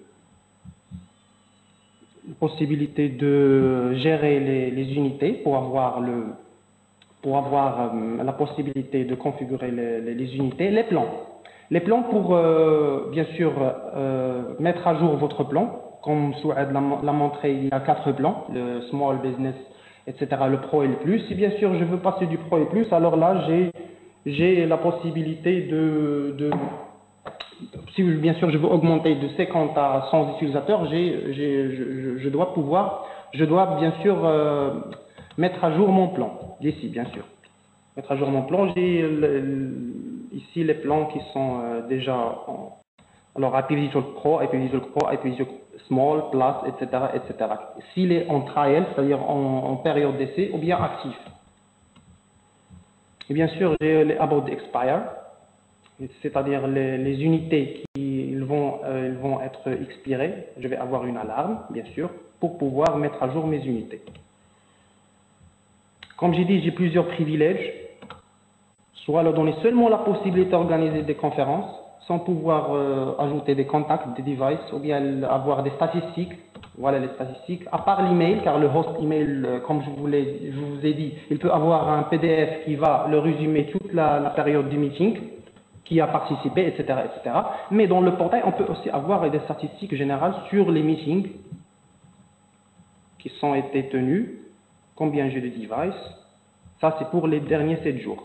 S1: gérer les unités pour avoir la possibilité de configurer les unités, les plans. Les plans pour, bien sûr, mettre à jour votre plan. Comme Souad l'a montré, il y a 4 plans, le Small Business, etc., le Pro et le Plus. Si bien sûr je veux passer du Pro et Plus, alors là, j'ai la possibilité si bien sûr je veux augmenter de 50 à 100 utilisateurs, je dois bien sûr mettre à jour mon plan, d'ici bien sûr. Mettre à jour mon plan, j'ai ici les plans qui sont déjà alors IP Visual Pro, IP Visual Pro, IP Visual small, plus, etc., etc. S'il est en trial, c'est-à-dire en période d'essai, ou bien actif. Et bien sûr, j'ai les about to expire, c'est-à-dire les unités qui vont être expirées. Je vais avoir une alarme, bien sûr, pour pouvoir mettre à jour mes unités. Comme j'ai dit, j'ai plusieurs privilèges. Soit leur donner seulement la possibilité d'organiser des conférences, sans pouvoir ajouter des contacts, des devices, ou bien avoir des statistiques. Voilà les statistiques, à part l'email, car le host email, comme je vous ai dit, il peut avoir un PDF qui va le résumer toute la période du meeting, qui a participé, etc., etc. Mais dans le portail, on peut aussi avoir des statistiques générales sur les meetings qui sont été tenus, combien j'ai de devices. Ça, c'est pour les derniers 7 jours.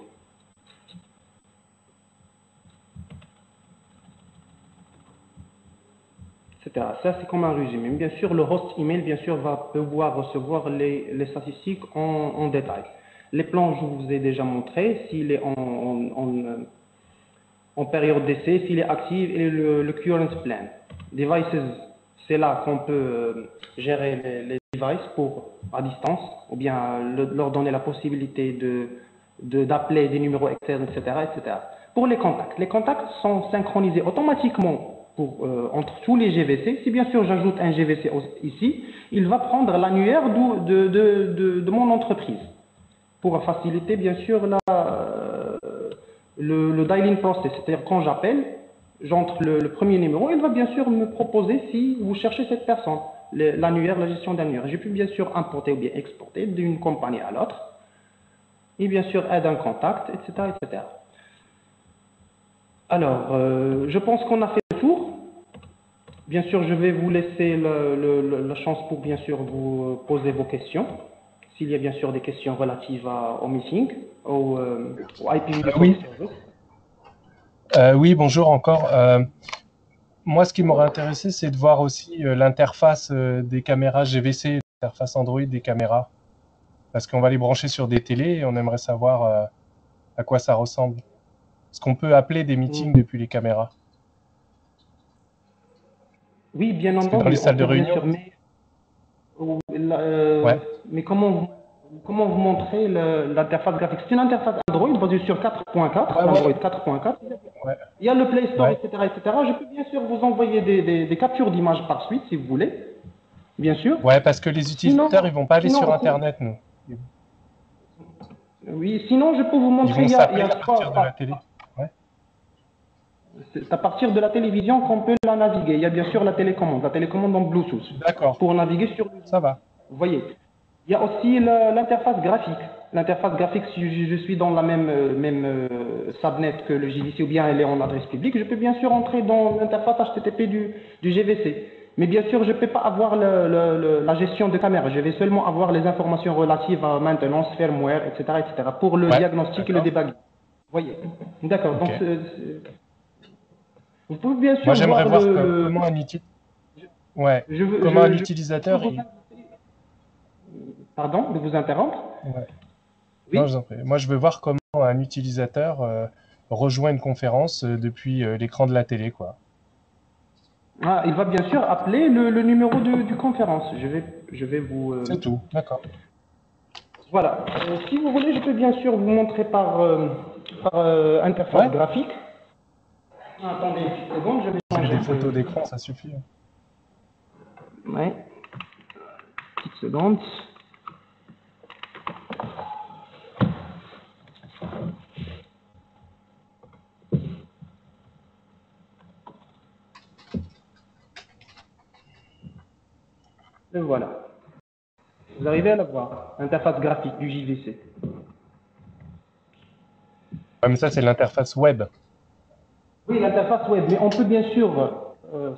S1: Etc. Ça, c'est comme un résumé. Bien sûr, le host email, bien sûr, va pouvoir recevoir les statistiques en détail. Les plans, je vous ai déjà montré, s'il est en période d'essai, s'il est actif, et le current plan. Devices, c'est là qu'on peut gérer les devices à distance, ou bien leur donner la possibilité d'appeler des numéros externes, etc., etc. Pour les contacts sont synchronisés automatiquement entre tous les GVC. Si bien sûr j'ajoute un GVC ici, il va prendre l'annuaire de mon entreprise pour faciliter bien sûr le dialing process. C'est-à-dire quand j'appelle, j'entre le premier numéro, il va bien sûr me proposer si vous cherchez cette personne, l'annuaire, la gestion d'annuaire. J'ai pu bien sûr importer ou bien exporter d'une compagnie à l'autre et bien sûr aide un contact, etc., etc. Alors, je pense qu'on a fait le tour. Bien sûr, je vais vous laisser la chance pour bien sûr vous poser vos questions. S'il y a bien sûr des questions relatives au meeting, au IPv4
S3: oui.
S1: service.
S3: Oui, bonjour encore. Moi, ce qui m'aurait intéressé, c'est de voir aussi l'interface des caméras GVC, l'interface Android des caméras. Parce qu'on va les brancher sur des télés et on aimerait savoir à quoi ça ressemble. Est-ce qu'on peut appeler des meetings depuis les caméras?
S1: Oui, bien
S3: Parce que
S1: entendu.
S3: dans les salles de
S1: On peut bien
S3: réunion.
S1: sûr,
S3: Ouais.
S1: mais comment vous montrez l'interface graphique? C'est une interface Android basée sur 4.4, Android 4.4.
S3: Ouais.
S1: Il y a le Play Store,
S3: Ouais.
S1: etc., etc. Je peux bien sûr vous envoyer des captures d'images par suite, si vous voulez. Bien sûr.
S3: Ouais, parce que les utilisateurs, ils vont pas aller sur Internet, nous.
S1: Oui, sinon, je peux vous
S3: Ils
S1: montrer,
S3: vont
S1: il y
S3: s'appeler
S1: a
S3: à partir de la télé. Ouais.
S1: c'est à partir de la télévision qu'on peut la naviguer. Il y a bien sûr la télécommande en Bluetooth.
S3: D'accord.
S1: Pour naviguer sur...
S3: Ça va.
S1: Vous voyez. Il y a aussi l'interface graphique. L'interface graphique, si je suis dans la même subnet que le JVC ou bien elle est en adresse publique, je peux bien sûr entrer dans l'interface HTTP du GVC. Mais bien sûr, je ne peux pas avoir la gestion de caméra. Je vais seulement avoir les informations relatives à maintenance, firmware, etc., etc. pour le diagnostic et le débug. Vous voyez. D'accord.
S3: Okay.
S1: Donc, vous pouvez bien sûr
S3: moi, j'aimerais voir comment un utilisateur...
S1: Pardon de vous interrompre.
S3: Ouais.
S1: Oui.
S3: Non, je vous en prie. Moi, je veux voir comment un utilisateur rejoint une conférence depuis l'écran de la télé, quoi.
S1: Ah, il va bien sûr appeler le numéro du conférence. Je vais vous...
S3: C'est tout, d'accord.
S1: Voilà. Si vous voulez, je peux bien sûr vous montrer par interface graphique. Attendez une petite seconde, je vais changer
S3: des photos d'écran, ça suffit.
S1: Ouais. Petite seconde. Et voilà. Vous arrivez à la voir, l'interface graphique du JVC.
S3: Ouais, mais ça, c'est l'interface web.
S1: Oui, l'interface web, mais on peut bien sûr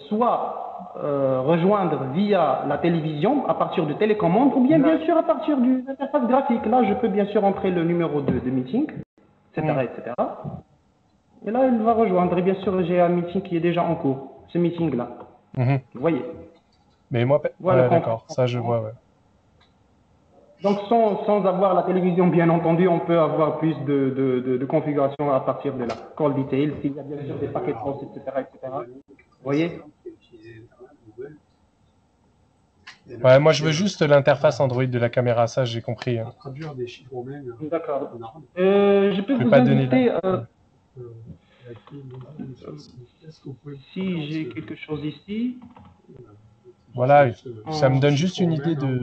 S1: soit rejoindre via la télévision à partir de télécommande, ou bien sûr à partir de l'interface graphique. Là, je peux bien sûr entrer le numéro de meeting, etc., etc. Et là, il va rejoindre. Et bien sûr, j'ai un meeting qui est déjà en cours, ce meeting-là. Vous voyez.
S3: Mais moi,
S1: voilà,
S3: d'accord, ça je vois, ouais.
S1: Donc, sans avoir la télévision, bien entendu, on peut avoir plus de configuration à partir de là. Call details, s'il y a bien sûr des paquets de posts, etc., etc. Vous voyez.
S3: Ouais, moi je veux juste l'interface Android de la caméra, ça j'ai compris. Hein.
S4: Traduire des chiffres romains.
S1: D'accord. Je peux vous
S3: pas donner
S1: inviter, si j'ai quelque chose ici.
S3: Voilà, ça me donne juste une idée de...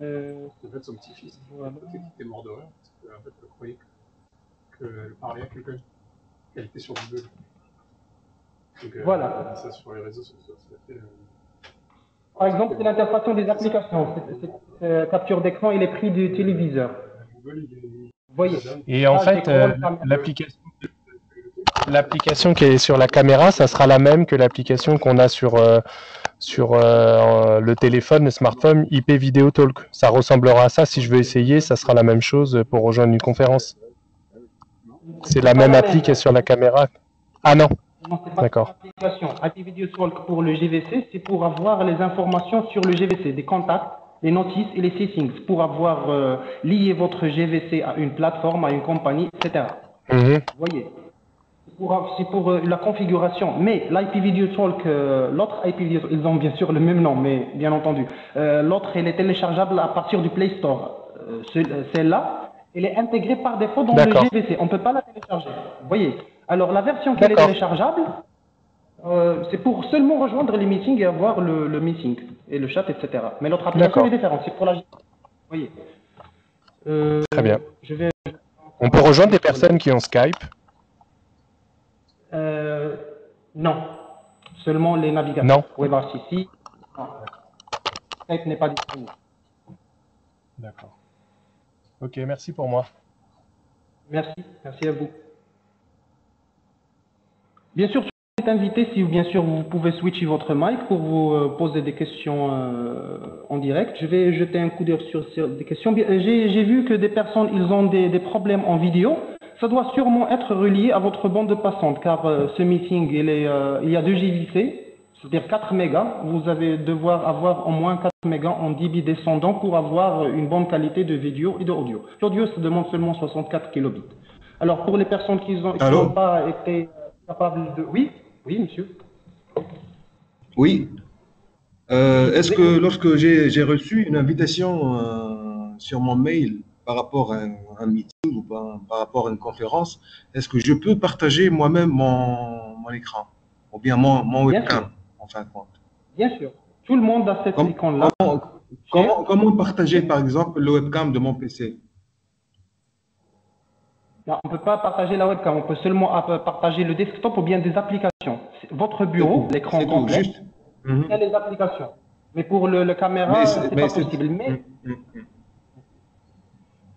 S4: En fait, son petit-fils, qui était mort de rire, parce qu'en fait, elle croyait qu'elle parlait à quelqu'un, qu'elle était sur Google. Donc,
S1: voilà.
S4: elle a dit ça sur les réseaux sociaux.
S1: Par exemple, c'est l'interface des applications. Cette capture d'écran, il est pris du téléviseur. Vous voyez.
S3: Et en fait, l'application qui est sur la caméra, ça sera la même que l'application qu'on a sur le téléphone, le smartphone, IP Video Talk. Ça ressemblera à ça. Si je veux essayer, ça sera la même chose pour rejoindre une conférence. C'est la même appli qui est sur la caméra. Ah non. D'accord.
S1: IP Video Talk pour le GVC, c'est pour avoir les informations sur le GVC, des contacts, les notices et les settings, pour avoir lié votre GVC à une plateforme, à une compagnie, etc. Vous voyez. C'est pour la configuration. Mais l'IP Video Talk, l'autre IP Video Talk, ils ont bien sûr le même nom, mais bien entendu. L'autre, elle est téléchargeable à partir du Play Store. Celle-là, elle est intégrée par défaut dans le GVC. On ne peut pas la télécharger. Vous voyez. Alors, la version qui est téléchargeable, c'est pour seulement rejoindre les meetings et avoir le meeting et le chat, etc. Mais l'autre application est différente. C'est pour la... Vous voyez.
S3: Très bien. On peut rejoindre des personnes qui ont Skype?
S1: Non. Seulement les navigateurs.
S3: Non.
S1: WebRTC. Non. Skype n'est pas disponible.
S3: D'accord. Ok, merci pour moi.
S1: Merci. Merci à vous. Bien sûr, vous êtes invité, si bien sûr vous pouvez switcher votre mic pour vous poser des questions en direct. Je vais jeter un coup d'œil sur des questions. J'ai vu que des personnes, ils ont des problèmes en vidéo. Ça doit sûrement être relié à votre bande passante, car ce meeting, il y a 2 JVC, c'est-à-dire 4 mégas. Vous allez devoir avoir au moins 4 mégas en débit descendant pour avoir une bonne qualité de vidéo et d'audio. L'audio, ça demande seulement 64 kilobits. Alors, pour les personnes qui n'ont pas été capables de... Oui, monsieur.
S5: Oui. Est-ce que lorsque j'ai reçu une invitation sur mon mail par rapport à un meeting ou par rapport à une conférence, est-ce que je peux partager moi-même mon écran ou bien mon webcam en fin de compte?
S1: Bien sûr. Tout le monde a cette icône-là.
S5: Comment partager par exemple le webcam de mon PC?
S1: Non, on ne peut pas partager la webcam, on peut seulement partager le desktop ou bien des applications. Votre bureau, l'écran complet, il y a les applications. Mais pour le caméra, c'est pas possible.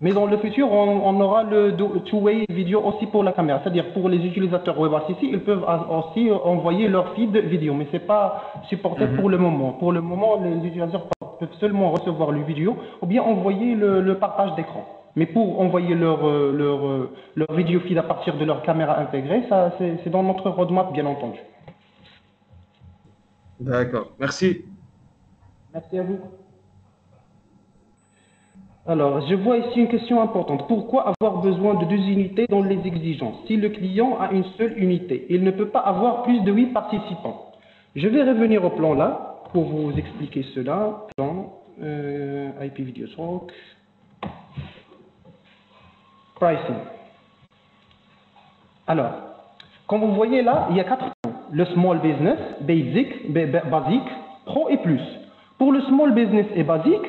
S1: Mais dans le futur, on aura le two-way vidéo aussi pour la caméra. C'est-à-dire pour les utilisateurs WebRTC, ils peuvent aussi envoyer leur feed vidéo, mais ce n'est pas supporté pour le moment. Pour le moment, les utilisateurs peuvent seulement recevoir le vidéo ou bien envoyer le partage d'écran. Mais pour envoyer leur vidéo feed à partir de leur caméra intégrée, ça c'est dans notre roadmap, bien entendu.
S5: D'accord, merci.
S1: Merci à vous. Alors, je vois ici une question importante. Pourquoi avoir besoin de 2 unités dans les exigences? Si le client a une seule unité, il ne peut pas avoir plus de 8 participants. Je vais revenir au plan là pour vous expliquer cela. Plan, IP Video Talk, Pricing. Alors, comme vous voyez là, il y a 4 plans. Le Small Business, Basic, Pro et Plus. Pour le Small Business et Basic,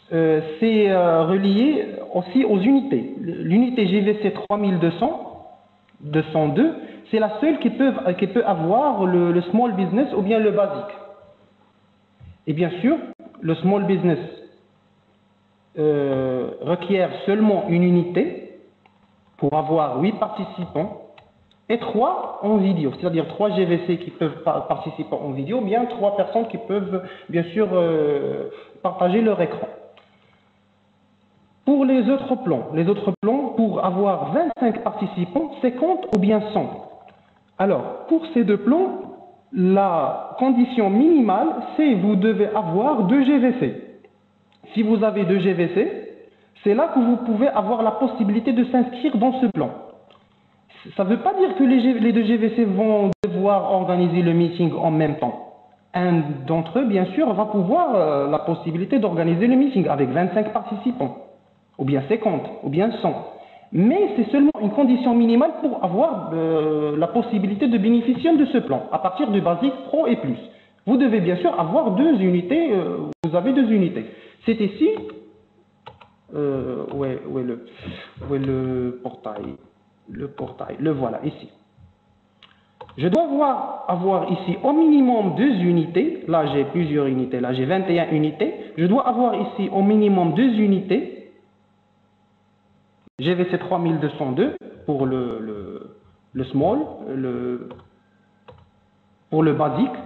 S1: c'est relié aussi aux unités. L'unité GVC 3200-202, c'est la seule qui peut avoir le small business ou bien le basique. Et bien sûr, le small business requiert seulement une unité pour avoir 8 participants et 3 en vidéo, c'est-à-dire 3 GVC qui peuvent participer en vidéo, ou bien 3 personnes qui peuvent bien sûr partager leur écran. Pour les autres plans, pour avoir 25 participants, 50 ou bien 100. Alors, pour ces 2 plans, la condition minimale, c'est que vous devez avoir 2 GVC. Si vous avez 2 GVC, c'est là que vous pouvez avoir la possibilité de s'inscrire dans ce plan. Ça ne veut pas dire que les 2 GVC vont devoir organiser le meeting en même temps. Un d'entre eux, bien sûr, va pouvoir la possibilité d'organiser le meeting avec 25 participants, ou bien 50, ou bien 100. Mais c'est seulement une condition minimale pour avoir la possibilité de bénéficier de ce plan, à partir du basique pro et plus. Vous devez bien sûr avoir 2 unités, vous avez 2 unités. C'est ici, où est le portail? Le portail, le voilà, ici. Je dois avoir ici au minimum 2 unités. Là, j'ai plusieurs unités. Là, j'ai 21 unités. Je dois avoir ici au minimum 2 unités. GVC 3202 pour le small, pour le basique.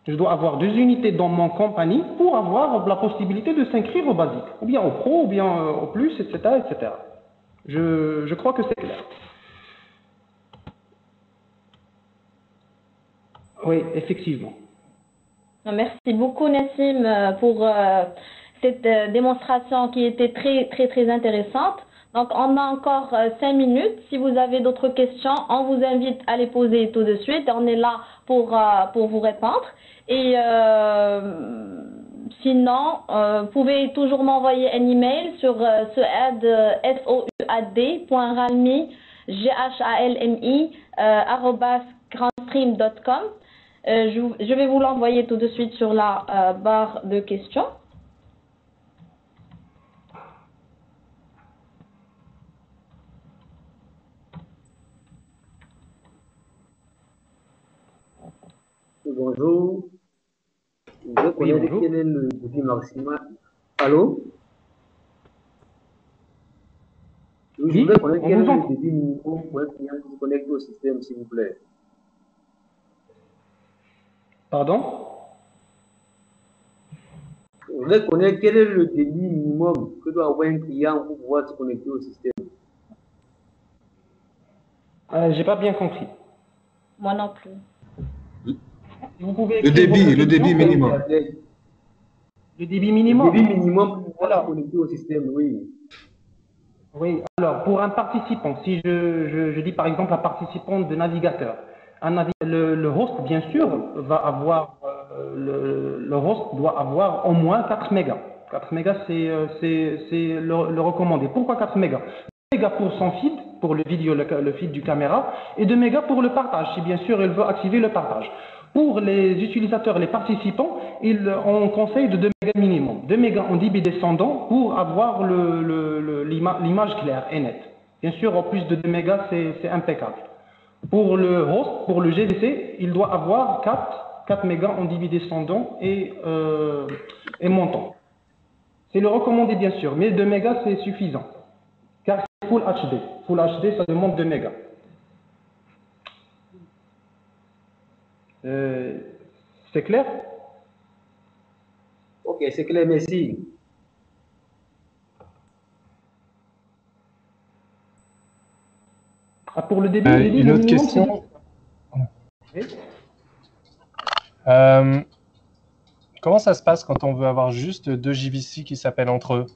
S1: Je dois avoir 2 unités dans mon compagnie pour avoir la possibilité de s'inscrire au basique, ou bien au pro, ou bien au plus, etc. etc. Je crois que c'est clair. Oui, effectivement.
S2: Merci beaucoup Nassim pour cette démonstration qui était très intéressante. Donc on a encore 5 minutes. Si vous avez d'autres questions, on vous invite à les poser tout de suite. On est là pour vous répondre. Et sinon, vous pouvez toujours m'envoyer un email sur souad@grandstream.com. Je vais vous l'envoyer tout de suite sur la barre de questions.
S6: Bonjour. Je voudrais connaître quel est le débit maximal. Allô? Je voudrais connaître quel est le débit minimum pour un client qui se connecte au système, s'il vous plaît.
S1: Pardon?
S6: Je voudrais connaître quel est le débit minimum que doit avoir un client pour pouvoir se connecter au système.
S1: J'ai pas bien compris.
S2: Moi non plus.
S1: Vous pouvez
S5: le débit minimum.
S1: Le débit minimum.
S6: Le débit minimum pour pouvoir se connecter au système, oui.
S1: Oui, alors pour un participant, si je dis par exemple un participant de navigateur, le host bien sûr va avoir, le host doit avoir au moins 4 mégas. 4 mégas c'est le recommandé. Pourquoi 4 mégas? 2 mégas pour son feed, pour le vidéo, le feed du caméra, et 2 mégas pour le partage, si bien sûr il veut activer le partage. Pour les utilisateurs, les participants, on conseille de 2 mégas minimum. 2 mégas en débit descendant pour avoir l'image claire et nette. Bien sûr, en plus de 2 mégas, c'est impeccable. Pour le host, pour le GVC, il doit avoir 4 mégas en débit descendant et montant. C'est le recommandé, bien sûr, mais 2 mégas, c'est suffisant. Car c'est Full HD. Full HD, ça demande 2 mégas. C'est clair?
S6: Ok, c'est clair, merci.
S1: Pour le débit,
S3: une autre question.
S1: Oui.
S3: Comment ça se passe quand on veut avoir juste 2 JVC qui s'appellent entre eux?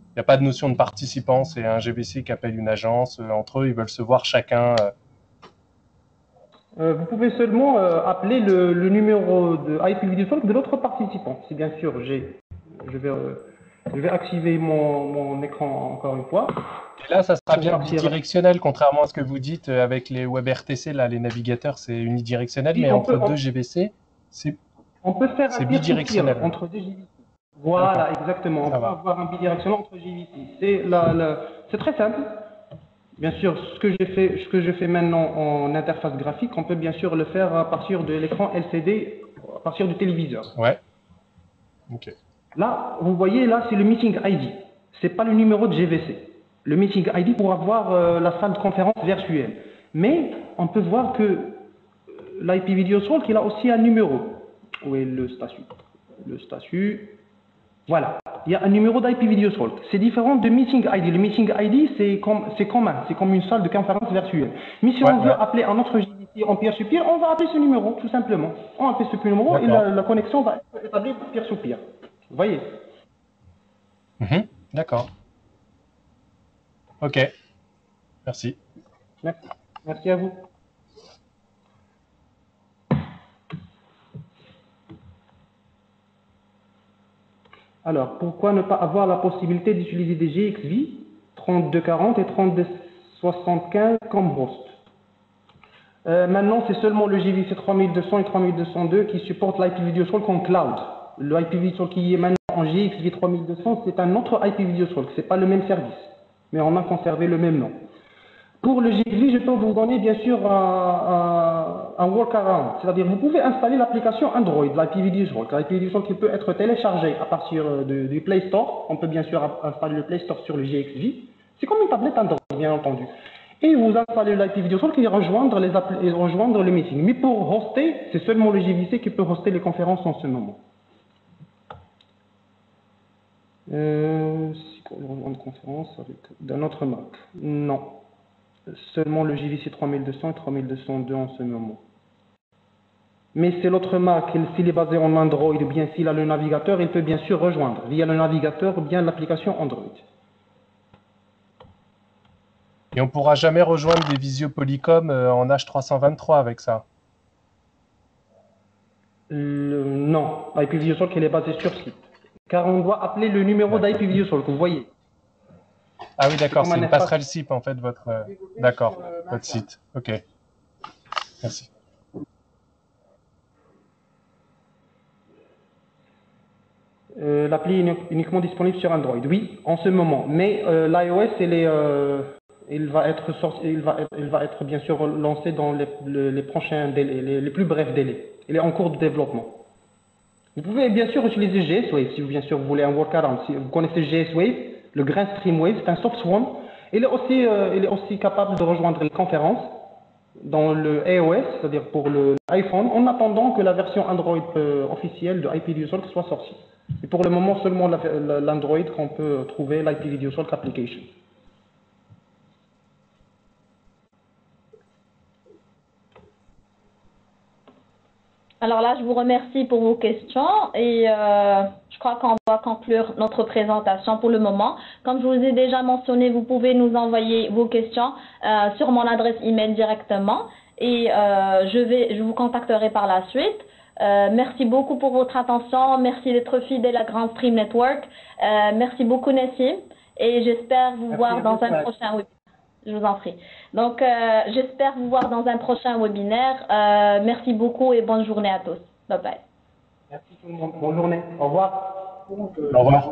S3: Il n'y a pas de notion de participant, c'est un JVC qui appelle une agence. Entre eux, ils veulent se voir chacun.
S1: Vous pouvez seulement appeler le numéro de IPv4 de l'autre participant. Si bien sûr, je vais activer mon écran encore une fois.
S3: Et là, ça sera bien bidirectionnel, contrairement à ce que vous dites avec les WebRTC, là, les navigateurs, c'est unidirectionnel, oui, mais entre 2 GVC,
S1: on peut faire un
S3: bidirectionnel
S1: entre 2 JVC. Voilà, exactement. On peut avoir un bidirectionnel entre JVC. C'est très simple. Bien sûr, ce que je fais maintenant en interface graphique, on peut bien sûr le faire à partir de l'écran LCD, à partir du téléviseur.
S3: Ouais. Ok.
S1: Là, vous voyez, là, c'est le meeting ID. C'est pas le numéro de GVC. Le meeting ID pour avoir la salle de conférence virtuelle. Mais on peut voir que l'IP Video Talk, il a aussi un numéro. Où est le statut? Le statut. Voilà, il y a un numéro d'IP Video Talk. C'est différent de Meeting ID. Le Meeting ID, c'est commun, c'est comme une salle de conférence virtuelle. Mais si on veut appeler un autre JVC en peer-to-peer, on va appeler ce numéro, tout simplement. On appelle ce numéro et la connexion va être établie peer-to-peer. Vous voyez?
S3: D'accord. Ok. Merci.
S1: Merci à vous. Alors, pourquoi ne pas avoir la possibilité d'utiliser des GXV 3240 et 3275 comme host? Maintenant, c'est seulement le JVC 3200 et 3202 qui supportent l'IPv2 comme cloud. Le IPv2 qui est maintenant en GXV 3200, c'est un autre IPv2, c'est pas le même service, mais on a conservé le même nom. Pour le GXV, je peux vous donner bien sûr un workaround, c'est-à-dire vous pouvez installer l'application Android, l'IPv2, l'IPv2 qui peut être téléchargé à partir du Play Store. On peut bien sûr installer le Play Store sur le GXV. C'est comme une tablette Android, bien entendu. Et vous installez l'IPv2 qui va rejoindre le meeting. Mais pour hoster, c'est seulement le JVC qui peut hoster les conférences en ce moment. Si on rejoint une conférence avec d'un autre Mac. Non. Seulement le JVC 3200 et 3202 en ce moment. Mais c'est l'autre Mac, s'il est basé en Android ou bien s'il a le navigateur, il peut bien sûr rejoindre via le navigateur ou bien l'application Android.
S3: Et on ne pourra jamais rejoindre des Visio-Polycom en H323 avec ça?
S1: Non, IPv4 qui est basé sur site. Car on doit appeler le numéro d'IPv4 que vous voyez.
S3: Ah oui, d'accord, c'est une passerelle SIP en fait, votre... D'accord, votre site. Ok, merci.
S1: L'appli est uniquement disponible sur Android, oui, en ce moment. Mais l'iOS, il va être bien sûr lancé dans les prochains délais, les plus brefs délais. Il est en cours de développement. Vous pouvez bien sûr utiliser GSWave si bien sûr vous voulez un workaround. Si vous connaissez GSWave, le Grand Streamwave, c'est un soft swarm. Il est aussi capable de rejoindre les conférences dans le iOS, c'est-à-dire pour l'iPhone, en attendant que la version Android officielle de IPv4 soit sortie. Et pour le moment, seulement l'Android qu'on peut trouver l'IPv4 application.
S2: Alors là, je vous remercie pour vos questions et je crois qu'on va conclure notre présentation pour le moment. Comme je vous ai déjà mentionné, vous pouvez nous envoyer vos questions sur mon adresse email directement et je vous contacterai par la suite. Merci beaucoup pour votre attention. Merci d'être fidèle à Grand Stream Network. Merci beaucoup Nassim et j'espère vous voir dans un prochain webinaire. Je vous en prie. Donc, j'espère vous voir dans un prochain webinaire. Merci beaucoup et bonne journée à tous. Bye bye.
S1: Merci tout le monde. Bonne journée. Au revoir.
S3: Au revoir.